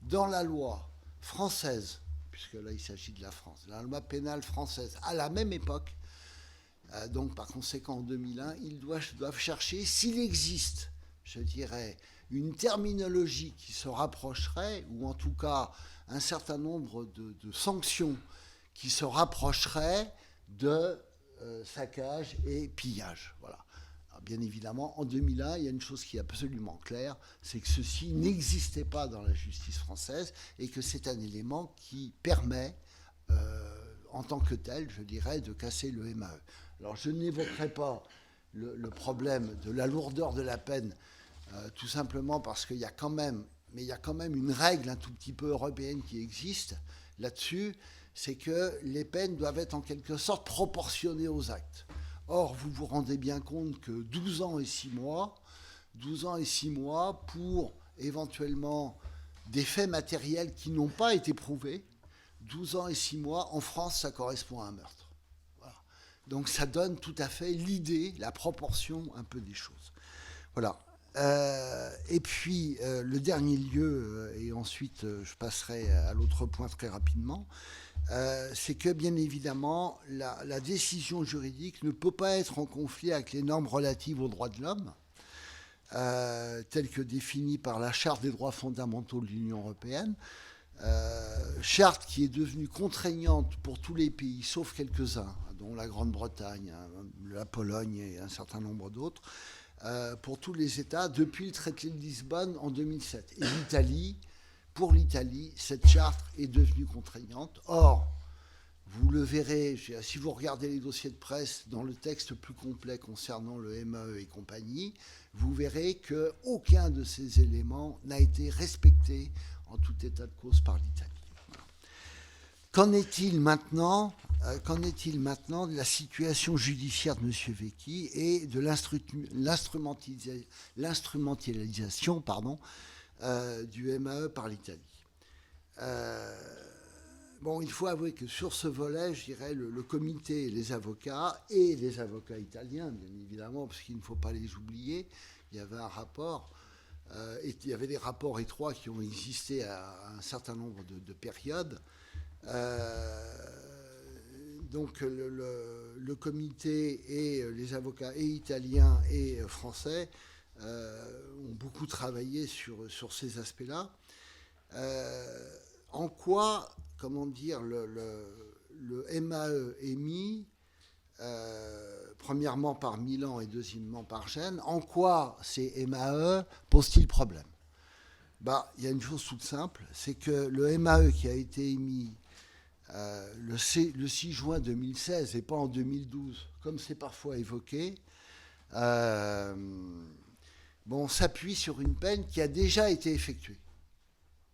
[SPEAKER 4] dans la loi française, puisque là il s'agit de la France, la loi pénale française, à la même époque, donc par conséquent en 2001, ils doivent chercher s'il existe, je dirais, une terminologie qui se rapprocherait, ou en tout cas un certain nombre de sanctions qui se rapprocherait de saccage et pillage. Voilà. Alors, bien évidemment, en 2001, il y a une chose qui est absolument claire, c'est que ceci n'existait pas dans la justice française et que c'est un élément qui permet, en tant que tel, je dirais, de casser le MAE. Alors, je n'évoquerai pas le problème de la lourdeur de la peine, tout simplement parce qu'il y a quand même, une règle un tout petit peu européenne qui existe là-dessus, c'est que les peines doivent être en quelque sorte proportionnées aux actes. Or, vous vous rendez bien compte que 12 ans et 6 mois pour éventuellement des faits matériels qui n'ont pas été prouvés, 12 ans et 6 mois, en France, ça correspond à un meurtre. Voilà. Donc ça donne tout à fait l'idée, la proportion un peu des choses. Voilà. Et puis, le dernier lieu, et ensuite je passerai à l'autre point très rapidement, c'est que, bien évidemment, la décision juridique ne peut pas être en conflit avec les normes relatives aux droits de l'homme, telles que définies par la Charte des droits fondamentaux de l'Union européenne, charte qui est devenue contraignante pour tous les pays, sauf quelques-uns, dont la Grande-Bretagne, la Pologne et un certain nombre d'autres, pour tous les États depuis le traité de Lisbonne en 2007. Et pour l'Italie, cette charte est devenue contraignante. Or, vous le verrez, si vous regardez les dossiers de presse dans le texte plus complet concernant le MAE et compagnie, vous verrez qu'aucun de ces éléments n'a été respecté en tout état de cause par l'Italie. Qu'en est-il maintenant de la situation judiciaire de M. Vecchi et de l'instrumentalisation du MAE par l'Italie? Il faut avouer que sur ce volet, je dirais, le comité, les avocats italiens, bien évidemment, parce qu'il ne faut pas les oublier, il y avait un rapport, il y avait des rapports étroits qui ont existé à un certain nombre de périodes. Donc le comité et les avocats et italiens et français ont beaucoup travaillé sur ces aspects-là. En quoi, comment dire, le MAE émis, premièrement par Milan et deuxièmement par Gênes, en quoi ces MAE posent-ils problème? Il y a une chose toute simple, c'est que le MAE qui a été émis le 6 juin 2016 et pas en 2012, comme c'est parfois évoqué, s'appuie sur une peine qui a déjà été effectuée.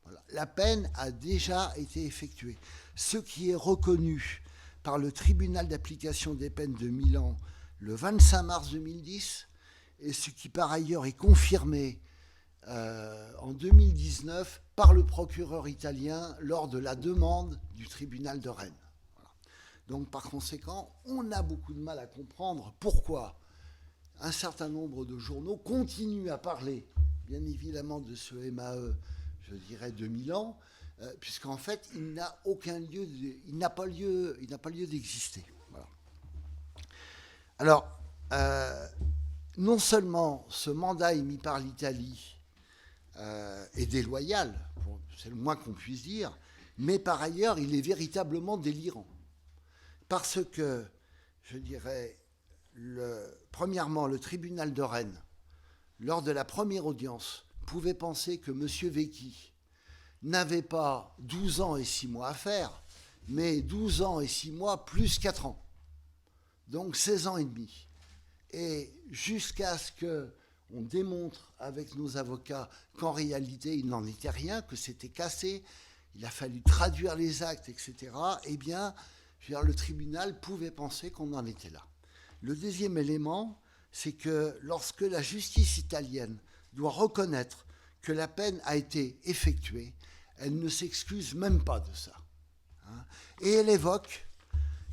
[SPEAKER 4] Voilà. La peine a déjà été effectuée. Ce qui est reconnu par le tribunal d'application des peines de Milan le 25 mars 2010, et ce qui par ailleurs est confirmé en 2019 par le procureur italien lors de la demande du tribunal de Rennes. Voilà. Donc par conséquent, on a beaucoup de mal à comprendre pourquoi un certain nombre de journaux continuent à parler, bien évidemment, de ce MAE, je dirais, de Milan, puisqu'en fait, il n'a pas lieu d'exister. Voilà. Alors, non seulement ce mandat émis par l'Italie est déloyal, c'est le moins qu'on puisse dire, mais par ailleurs, il est véritablement délirant. Parce que, je dirais, premièrement, le tribunal de Rennes, lors de la première audience, pouvait penser que M. Vecchi n'avait pas 12 ans et 6 mois à faire, mais 12 ans et 6 mois plus 4 ans. Donc 16 ans et demi. Et jusqu'à ce qu'on démontre avec nos avocats qu'en réalité, il n'en était rien, que c'était cassé, il a fallu traduire les actes, etc., eh bien, le tribunal pouvait penser qu'on en était là. Le deuxième élément, c'est que lorsque la justice italienne doit reconnaître que la peine a été effectuée, elle ne s'excuse même pas de ça. Et elle évoque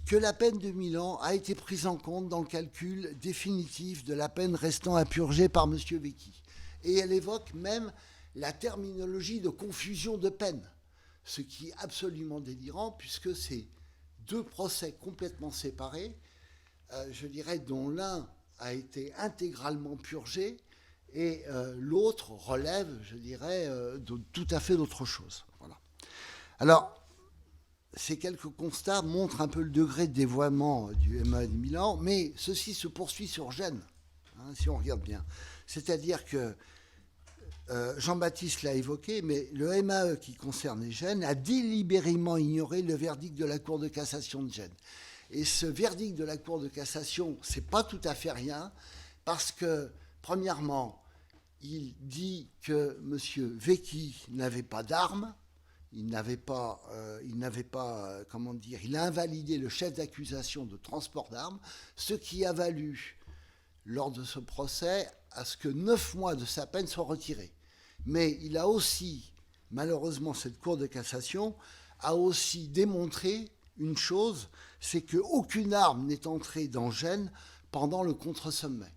[SPEAKER 4] que la peine de Milan a été prise en compte dans le calcul définitif de la peine restant à purger par M. Vecchi. Et elle évoque même la terminologie de confusion de peine, ce qui est absolument délirant puisque c'est deux procès complètement séparés, je dirais, dont l'un a été intégralement purgé et l'autre relève, je dirais, de tout à fait d'autre chose. Voilà. Alors, ces quelques constats montrent un peu le degré de dévoiement du MAE de Milan, mais ceci se poursuit sur Gênes, si on regarde bien. C'est-à-dire que Jean-Baptiste l'a évoqué, mais le MAE qui concerne Gênes a délibérément ignoré le verdict de la Cour de cassation de Gênes. Et ce verdict de la Cour de cassation, c'est pas tout à fait rien, parce que, premièrement, il dit que M. Vecchi n'avait pas d'armes, il a invalidé le chef d'accusation de transport d'armes, ce qui a valu, lors de ce procès, à ce que 9 mois de sa peine soient retirés. Mais il a aussi, malheureusement, cette Cour de cassation a aussi démontré une chose, c'est qu'aucune arme n'est entrée dans Gênes pendant le contre-sommet.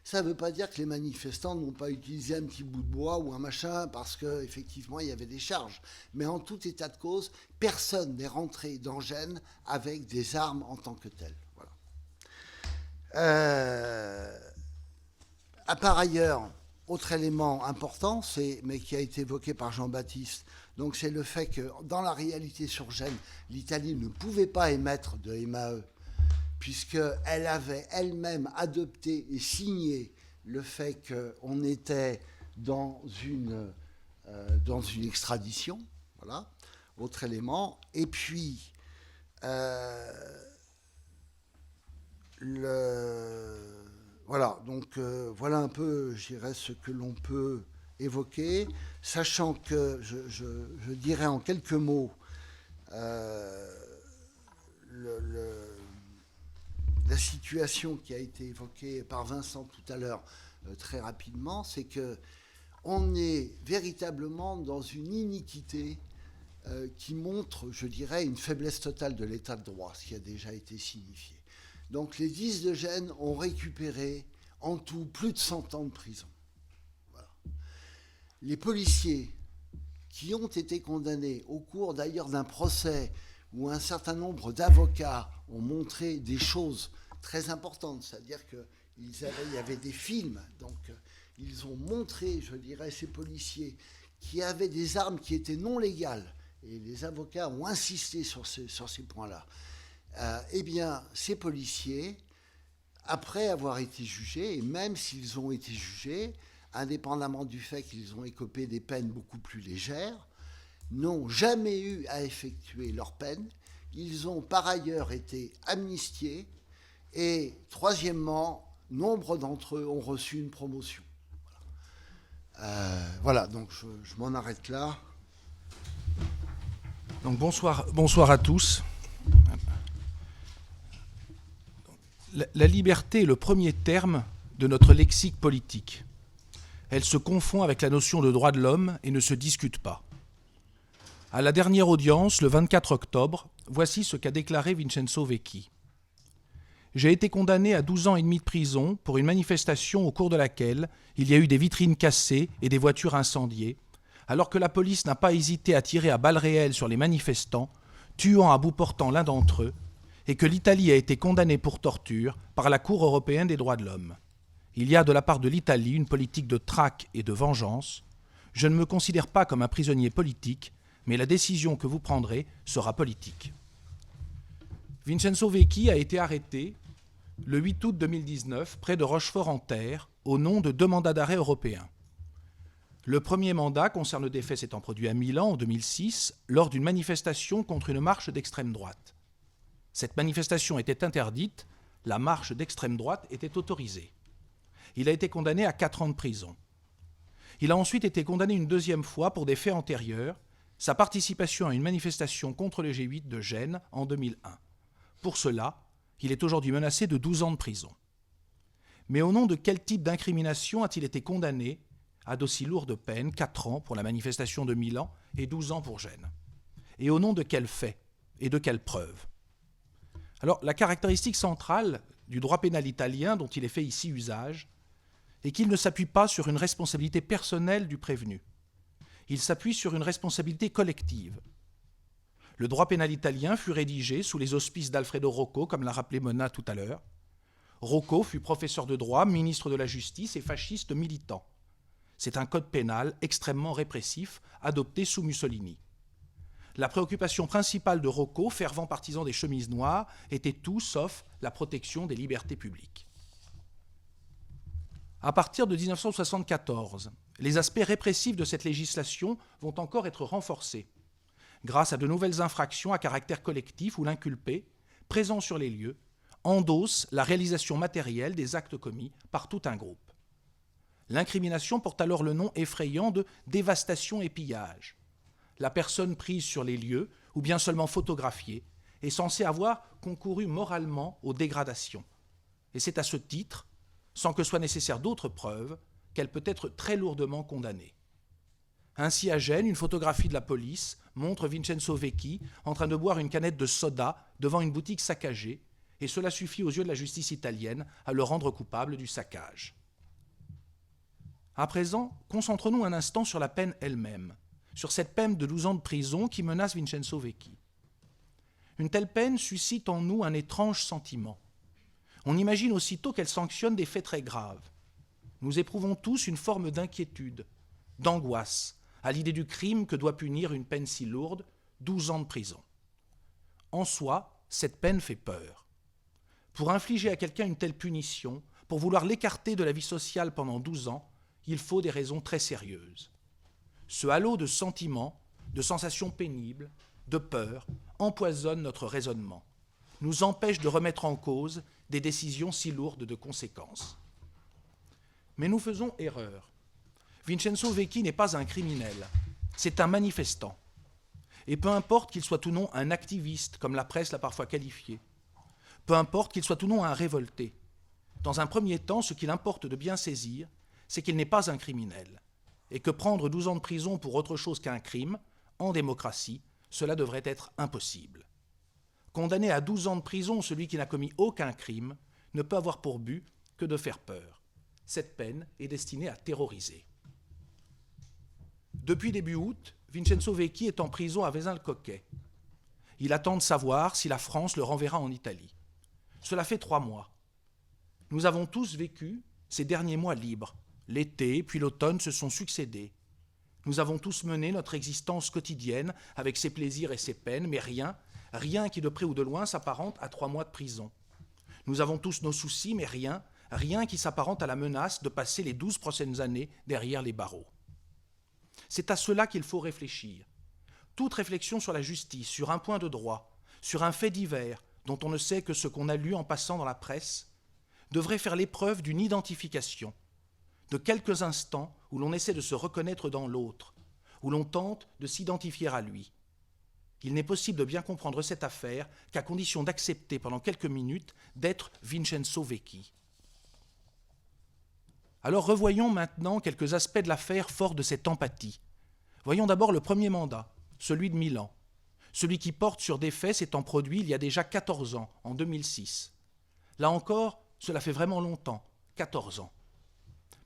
[SPEAKER 4] Ça ne veut pas dire que les manifestants n'ont pas utilisé un petit bout de bois ou un machin parce qu'effectivement il y avait des charges. Mais en tout état de cause, personne n'est rentré dans Gênes avec des armes en tant que telles. Voilà. Par ailleurs, autre élément important, mais qui a été évoqué par Jean-Baptiste, donc c'est le fait que dans la réalité sur Gênes, l'Italie ne pouvait pas émettre de MAE puisqu'elle avait elle-même adopté et signé le fait qu'on était dans une extradition. Voilà, autre élément. Et puis, voilà, donc voilà un peu, je dirais, ce que l'on peut évoquer, sachant que je dirais en quelques mots la situation qui a été évoquée par Vincent tout à l'heure très rapidement, c'est qu'on est véritablement dans une iniquité qui montre, je dirais, une faiblesse totale de l'état de droit, ce qui a déjà été signifié. Donc les 10 de Gênes ont récupéré en tout plus de 100 ans de prison. Voilà. Les policiers qui ont été condamnés au cours d'ailleurs d'un procès où un certain nombre d'avocats ont montré des choses très importantes, c'est-à-dire qu'il y avait des films, donc ils ont montré, je dirais, ces policiers qui avaient des armes qui étaient non légales, et les avocats ont insisté sur ces points-là. Eh bien, ces policiers, après avoir été jugés, et même s'ils ont été jugés, indépendamment du fait qu'ils ont écopé des peines beaucoup plus légères, n'ont jamais eu à effectuer leur peine, ils ont par ailleurs été amnistiés. Et troisièmement, nombre d'entre eux ont reçu une promotion. Voilà, donc je m'en arrête là.
[SPEAKER 5] Donc bonsoir à tous. La liberté est le premier terme de notre lexique politique. Elle se confond avec la notion de droit de l'homme et ne se discute pas. À la dernière audience, le 24 octobre, voici ce qu'a déclaré Vincenzo Vecchi. « J'ai été condamné à 12 ans et demi de prison pour une manifestation au cours de laquelle il y a eu des vitrines cassées et des voitures incendiées, alors que la police n'a pas hésité à tirer à balles réelles sur les manifestants, tuant à bout portant l'un d'entre eux, et que l'Italie a été condamnée pour torture par la Cour européenne des droits de l'homme. Il y a de la part de l'Italie une politique de traque et de vengeance. Je ne me considère pas comme un prisonnier politique, mais la décision que vous prendrez sera politique. » Vincenzo Vecchi a été arrêté le 8 août 2019 près de Rochefort-en-Terre au nom de 2 mandats d'arrêt européens. Le premier mandat concerne des faits s'étant produits à Milan en 2006 lors d'une manifestation contre une marche d'extrême droite. Cette manifestation était interdite, la marche d'extrême droite était autorisée. Il a été condamné à 4 ans de prison. Il a ensuite été condamné une deuxième fois pour des faits antérieurs, sa participation à une manifestation contre le G8 de Gênes en 2001. Pour cela, il est aujourd'hui menacé de 12 ans de prison. Mais au nom de quel type d'incrimination a-t-il été condamné à d'aussi lourdes peines, 4 ans pour la manifestation de Milan et 12 ans pour Gênes? Et au nom de quels faits et de quelles preuves? Alors, la caractéristique centrale du droit pénal italien dont il est fait ici usage est qu'il ne s'appuie pas sur une responsabilité personnelle du prévenu. Il s'appuie sur une responsabilité collective. Le droit pénal italien fut rédigé sous les auspices d'Alfredo Rocco, comme l'a rappelé Mona tout à l'heure. Rocco fut professeur de droit, ministre de la Justice et fasciste militant. C'est un code pénal extrêmement répressif, adopté sous Mussolini. La préoccupation principale de Rocco, fervent partisan des chemises noires, était tout sauf la protection des libertés publiques. À partir de 1974, les aspects répressifs de cette législation vont encore être renforcés, grâce à de nouvelles infractions à caractère collectif où l'inculpé, présent sur les lieux, endosse la réalisation matérielle des actes commis par tout un groupe. L'incrimination porte alors le nom effrayant de dévastation et pillage. La personne prise sur les lieux, ou bien seulement photographiée, est censée avoir concouru moralement aux dégradations. Et c'est à ce titre, sans que soit nécessaire d'autres preuves, qu'elle peut être très lourdement condamnée. Ainsi, à Gênes, une photographie de la police montre Vincenzo Vecchi en train de boire une canette de soda devant une boutique saccagée, et cela suffit aux yeux de la justice italienne à le rendre coupable du saccage. À présent, concentrons-nous un instant sur la peine elle-même, sur cette peine de 12 ans de prison qui menace Vincenzo Vecchi. Une telle peine suscite en nous un étrange sentiment. On imagine aussitôt qu'elle sanctionne des faits très graves. Nous éprouvons tous une forme d'inquiétude, d'angoisse, à l'idée du crime que doit punir une peine si lourde, 12 ans de prison. En soi, cette peine fait peur. Pour infliger à quelqu'un une telle punition, pour vouloir l'écarter de la vie sociale pendant 12 ans, il faut des raisons très sérieuses. Ce halo de sentiments, de sensations pénibles, de peur, empoisonne notre raisonnement, nous empêche de remettre en cause des décisions si lourdes de conséquences. Mais nous faisons erreur. Vincenzo Vecchi n'est pas un criminel, c'est un manifestant. Et peu importe qu'il soit ou non un activiste, comme la presse l'a parfois qualifié, peu importe qu'il soit ou non un révolté, dans un premier temps, ce qu'il importe de bien saisir, c'est qu'il n'est pas un criminel, et que prendre 12 ans de prison pour autre chose qu'un crime, en démocratie, cela devrait être impossible. Condamner à 12 ans de prison celui qui n'a commis aucun crime ne peut avoir pour but que de faire peur. Cette peine est destinée à terroriser. Depuis début août, Vincenzo Vecchi est en prison à Vezin-le-Coquet. Il attend de savoir si la France le renverra en Italie. Cela fait 3 mois. Nous avons tous vécu ces derniers mois libres. L'été puis l'automne se sont succédés. Nous avons tous mené notre existence quotidienne avec ses plaisirs et ses peines, mais rien qui de près ou de loin s'apparente à 3 mois de prison. Nous avons tous nos soucis, mais rien qui s'apparente à la menace de passer les 12 prochaines années derrière les barreaux. C'est à cela qu'il faut réfléchir. Toute réflexion sur la justice, sur un point de droit, sur un fait divers dont on ne sait que ce qu'on a lu en passant dans la presse, devrait faire l'épreuve d'une identification, de quelques instants où l'on essaie de se reconnaître dans l'autre, où l'on tente de s'identifier à lui. Il n'est possible de bien comprendre cette affaire qu'à condition d'accepter pendant quelques minutes d'être Vincenzo Vecchi. Alors revoyons maintenant quelques aspects de l'affaire forts de cette empathie. Voyons d'abord le premier mandat, celui de Milan, celui qui porte sur des faits s'étant produits il y a déjà 14 ans, en 2006. Là encore, cela fait vraiment longtemps, 14 ans.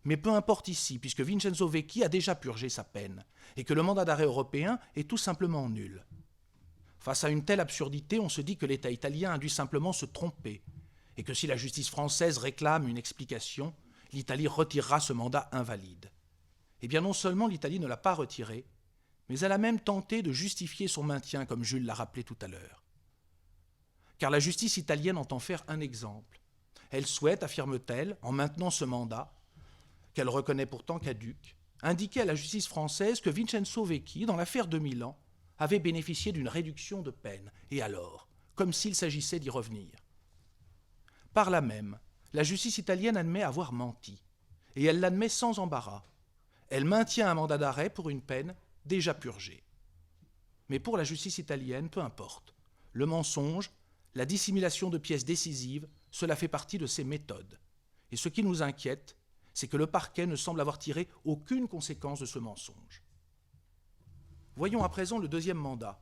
[SPEAKER 5] Mais peu importe ici, puisque Vincenzo Vecchi a déjà purgé sa peine, et que le mandat d'arrêt européen est tout simplement nul. Face à une telle absurdité, on se dit que l'État italien a dû simplement se tromper, et que si la justice française réclame une explication, l'Italie retirera ce mandat invalide. Eh bien non seulement l'Italie ne l'a pas retiré, mais elle a même tenté de justifier son maintien, comme Jules l'a rappelé tout à l'heure. Car la justice italienne entend faire un exemple. Elle souhaite, affirme-t-elle, en maintenant ce mandat, qu'elle reconnaît pourtant caduc, indiquer à la justice française que Vincenzo Vecchi, dans l'affaire de Milan, avait bénéficié d'une réduction de peine, et alors, comme s'il s'agissait d'y revenir. Par là même, la justice italienne admet avoir menti, et elle l'admet sans embarras. Elle maintient un mandat d'arrêt pour une peine déjà purgée. Mais pour la justice italienne, peu importe. Le mensonge, la dissimulation de pièces décisives, cela fait partie de ses méthodes. Et ce qui nous inquiète, c'est que le parquet ne semble avoir tiré aucune conséquence de ce mensonge. Voyons à présent le deuxième mandat,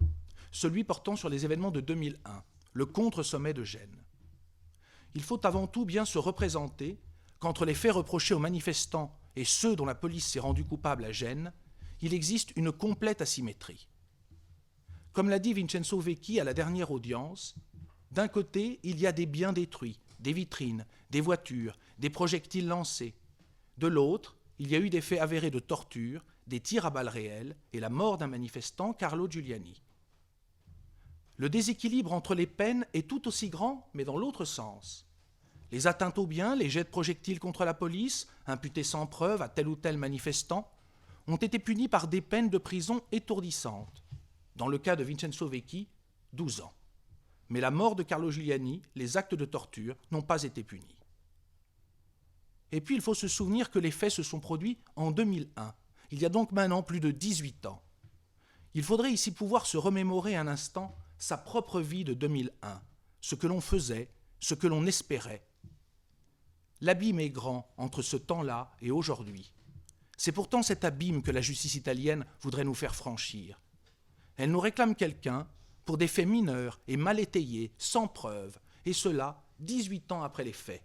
[SPEAKER 5] celui portant sur les événements de 2001, le contre-sommet de Gênes. Il faut avant tout bien se représenter qu'entre les faits reprochés aux manifestants et ceux dont la police s'est rendue coupable à Gênes, il existe une complète asymétrie. Comme l'a dit Vincenzo Vecchi à la dernière audience, d'un côté, il y a des biens détruits, des vitrines, des voitures, des projectiles lancés. De l'autre, il y a eu des faits avérés de torture, des tirs à balles réelles et la mort d'un manifestant, Carlo Giuliani. Le déséquilibre entre les peines est tout aussi grand, mais dans l'autre sens. Les atteintes aux biens, les jets de projectiles contre la police, imputés sans preuve à tel ou tel manifestant, ont été punis par des peines de prison étourdissantes. Dans le cas de Vincenzo Vecchi, 12 ans. Mais la mort de Carlo Giuliani, les actes de torture n'ont pas été punis. Et puis il faut se souvenir que les faits se sont produits en 2001. Il y a donc maintenant plus de 18 ans. Il faudrait ici pouvoir se remémorer un instant sa propre vie de 2001, ce que l'on faisait, ce que l'on espérait. L'abîme est grand entre ce temps-là et aujourd'hui. C'est pourtant cet abîme que la justice italienne voudrait nous faire franchir. Elle nous réclame quelqu'un pour des faits mineurs et mal étayés, sans preuve, et cela 18 ans après les faits.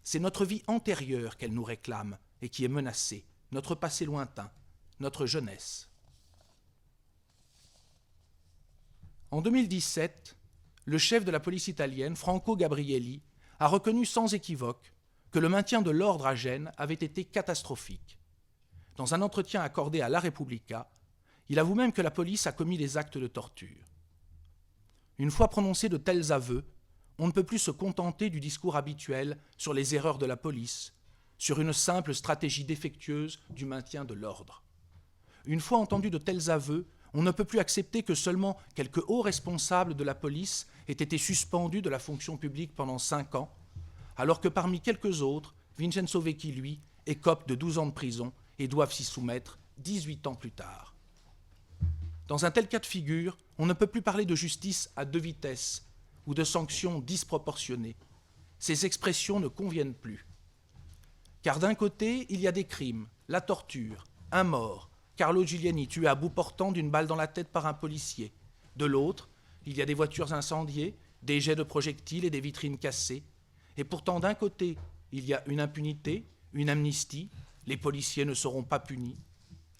[SPEAKER 5] C'est notre vie antérieure qu'elle nous réclame et qui est menacée, notre passé lointain, notre jeunesse. En 2017, le chef de la police italienne, Franco Gabrielli, a reconnu sans équivoque que le maintien de l'ordre à Gênes avait été catastrophique. Dans un entretien accordé à La Repubblica, il avoue même que la police a commis des actes de torture. Une fois prononcés de tels aveux, on ne peut plus se contenter du discours habituel sur les erreurs de la police, sur une simple stratégie défectueuse du maintien de l'ordre. Une fois entendus de tels aveux, on ne peut plus accepter que seulement quelques hauts responsables de la police aient été suspendus de la fonction publique pendant 5 ans, alors que parmi quelques autres, Vincenzo Vecchi, lui, écope de 12 ans de prison et doivent s'y soumettre 18 ans plus tard. Dans un tel cas de figure, on ne peut plus parler de justice à 2 vitesses ou de sanctions disproportionnées. Ces expressions ne conviennent plus. Car d'un côté, il y a des crimes, la torture, un mort, Carlo Giuliani tué à bout portant d'une balle dans la tête par un policier. De l'autre, il y a des voitures incendiées, des jets de projectiles et des vitrines cassées. Et pourtant, d'un côté, il y a une impunité, une amnistie, les policiers ne seront pas punis.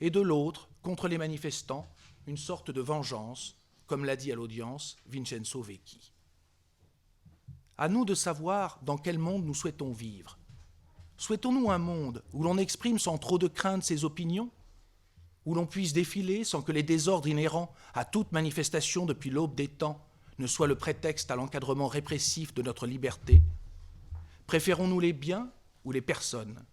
[SPEAKER 5] Et de l'autre, contre les manifestants, une sorte de vengeance, comme l'a dit à l'audience Vincenzo Vecchi. À nous de savoir dans quel monde nous souhaitons vivre. Souhaitons-nous un monde où l'on exprime sans trop de crainte ses opinions, où l'on puisse défiler sans que les désordres inhérents à toute manifestation depuis l'aube des temps ne soient le prétexte à l'encadrement répressif de notre liberté? Préférons-nous les biens ou les personnes?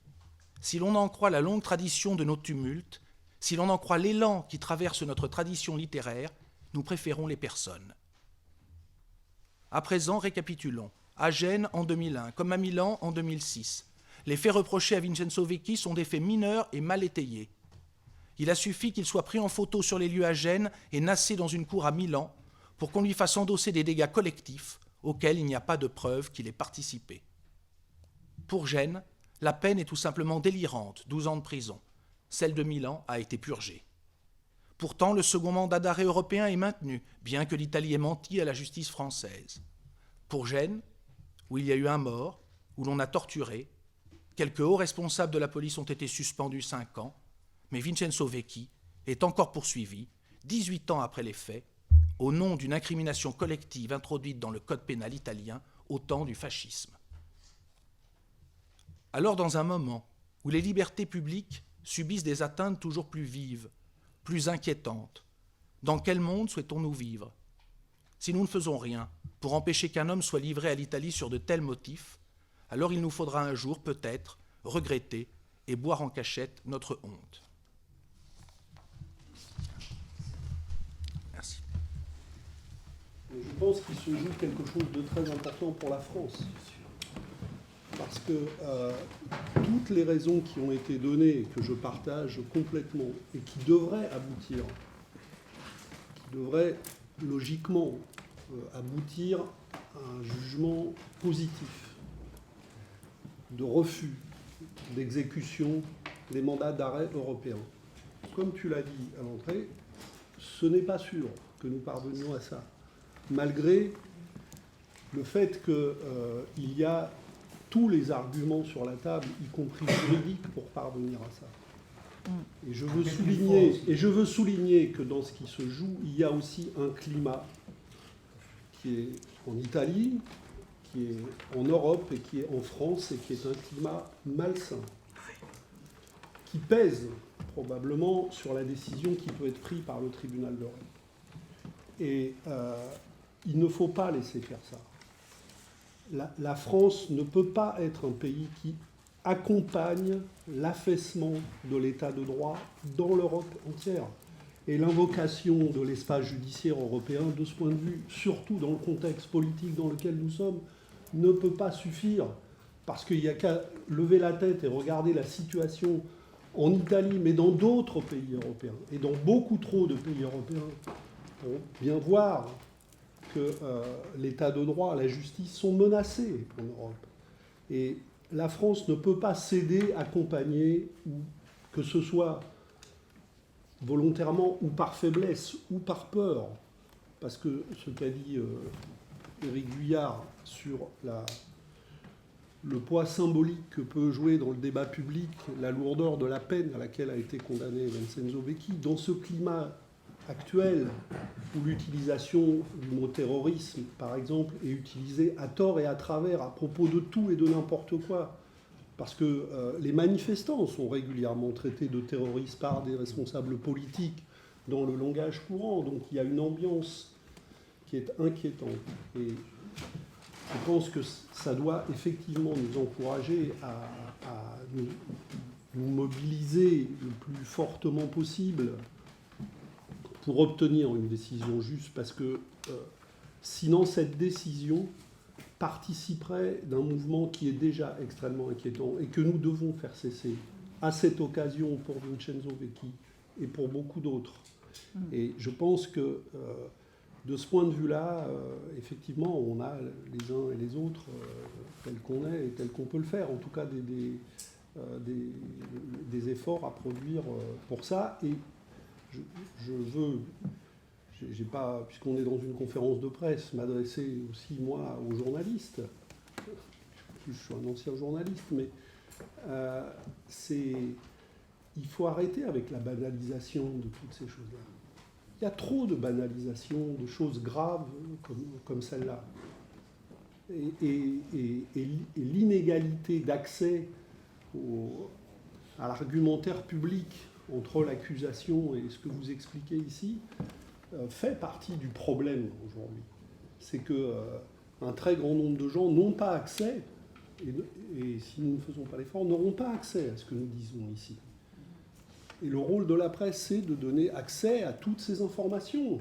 [SPEAKER 5] Si l'on en croit la longue tradition de nos tumultes, si l'on en croit l'élan qui traverse notre tradition littéraire, nous préférons les personnes. À présent, récapitulons. À Gênes en 2001, comme à Milan en 2006. Les faits reprochés à Vincenzo Vecchi sont des faits mineurs et mal étayés. Il a suffi qu'il soit pris en photo sur les lieux à Gênes et nassé dans une cour à Milan pour qu'on lui fasse endosser des dégâts collectifs auxquels il n'y a pas de preuve qu'il ait participé. Pour Gênes, la peine est tout simplement délirante, 12 ans de prison. Celle de Milan a été purgée. Pourtant, le second mandat d'arrêt européen est maintenu, bien que l'Italie ait menti à la justice française. Pour Gênes, où il y a eu un mort, où l'on a torturé, quelques hauts responsables de la police ont été suspendus 5 ans, mais Vincenzo Vecchi est encore poursuivi, 18 ans après les faits, au nom d'une incrimination collective introduite dans le code pénal italien au temps du fascisme. Alors, dans un moment où les libertés publiques subissent des atteintes toujours plus vives, plus inquiétantes, dans quel monde souhaitons-nous vivre? Si nous ne faisons rien pour empêcher qu'un homme soit livré à l'Italie sur de tels motifs, alors il nous faudra un jour, peut-être, regretter et boire en cachette notre honte. Merci.
[SPEAKER 6] Je pense qu'il se joue quelque chose de très important pour la France. Parce que toutes les raisons qui ont été données, et que je partage complètement, et qui devraient aboutir, qui devraient logiquement aboutir à un jugement positif, de refus, d'exécution des mandats d'arrêt européens. Comme tu l'as dit à l'entrée, ce n'est pas sûr que nous parvenions à ça, malgré le fait qu'il y a tous les arguments sur la table, y compris juridiques, pour parvenir à ça. Et je veux souligner que dans ce qui se joue, il y a aussi un climat qui est en Italie, qui est en Europe et qui est en France, et qui est un climat malsain, qui pèse probablement sur la décision qui peut être prise par le tribunal de Rennes. Et il ne faut pas laisser faire ça. La France ne peut pas être un pays qui accompagne l'affaissement de l'état de droit dans l'Europe entière. Et l'invocation de l'espace judiciaire européen, de ce point de vue, surtout dans le contexte politique dans lequel nous sommes, ne peut pas suffire, parce qu'il n'y a qu'à lever la tête et regarder la situation en Italie, mais dans d'autres pays européens, et dans beaucoup trop de pays européens, pour bien voir que l'état de droit, la justice sont menacés en Europe. Et la France ne peut pas céder, accompagner, ou que ce soit volontairement ou par faiblesse ou par peur, parce que ce qu'a dit Éric Vuillard sur le poids symbolique que peut jouer dans le débat public la lourdeur de la peine à laquelle a été condamné Vincenzo Vecchi, dans ce climat actuel où l'utilisation du mot terrorisme, par exemple, est utilisée à tort et à travers à propos de tout et de n'importe quoi. Parce que les manifestants sont régulièrement traités de terroristes par des responsables politiques dans le langage courant. Donc il y a une ambiance qui est inquiétante. Et je pense que ça doit effectivement nous encourager à nous mobiliser le plus fortement possible pour obtenir une décision juste, parce que sinon cette décision participerait d'un mouvement qui est déjà extrêmement inquiétant et que nous devons faire cesser à cette occasion pour Vincenzo Vecchi et pour beaucoup d'autres. Et je pense que de ce point de vue-là, effectivement, on a les uns et les autres tels qu'on est et tels qu'on peut le faire, en tout cas des efforts à produire pour ça. Et je veux, j'ai pas, puisqu'on est dans une conférence de presse, m'adresser aussi, moi, aux journalistes. Je suis un ancien journaliste, mais il faut arrêter avec la banalisation de toutes ces choses-là. Il y a trop de banalisation de choses graves comme celle-là. Et l'inégalité d'accès à l'argumentaire public entre l'accusation et ce que vous expliquez ici fait partie du problème aujourd'hui. C'est qu'un très grand nombre de gens n'ont pas accès, et si nous ne faisons pas l'effort, n'auront pas accès à ce que nous disons ici. Et le rôle de la presse, c'est de donner accès à toutes ces informations.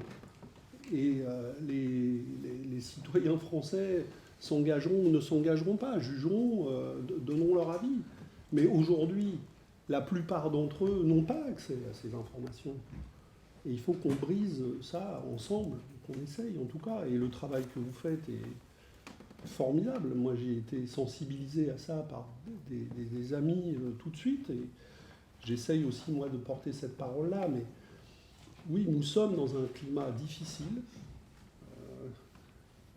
[SPEAKER 6] Et les citoyens français s'engageront ou ne s'engageront pas, jugeront, donneront leur avis. Mais aujourd'hui, la plupart d'entre eux n'ont pas accès à ces informations. Et il faut qu'on brise ça ensemble, qu'on essaye en tout cas. Et le travail que vous faites est formidable. Moi, j'ai été sensibilisé à ça par des amis tout de suite. Et j'essaye aussi, moi, de porter cette parole-là. Mais oui, nous sommes dans un climat difficile.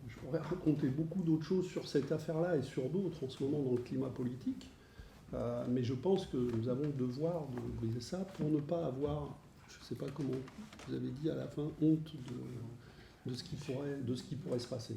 [SPEAKER 6] Je pourrais raconter beaucoup d'autres choses sur cette affaire-là et sur d'autres en ce moment dans le climat politique. Mais je pense que nous avons le devoir de briser ça pour ne pas avoir, je ne sais pas comment vous avez dit à la fin, honte de ce qui pourrait se passer.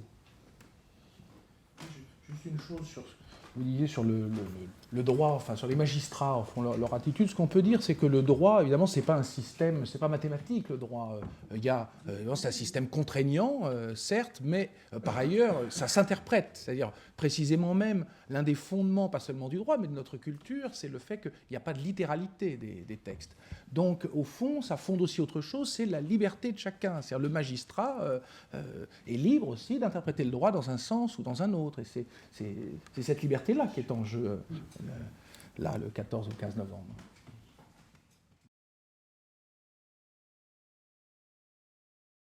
[SPEAKER 5] Juste une chose sur ce que vous disiez sur le droit, enfin sur les magistrats, leur attitude. Ce qu'on peut dire, c'est que le droit, évidemment, c'est pas un système, c'est pas mathématique. Le droit, c'est un système contraignant, certes, mais par ailleurs, ça s'interprète. C'est-à-dire, précisément même, l'un des fondements, pas seulement du droit, mais de notre culture, c'est le fait qu'il n'y a pas de littéralité des textes. Donc, au fond, ça fonde aussi autre chose, c'est la liberté de chacun. C'est-à-dire, le magistrat est libre aussi d'interpréter le droit dans un sens ou dans un autre. Et c'est cette liberté-là qui est en jeu, là, le 14 ou 15 novembre.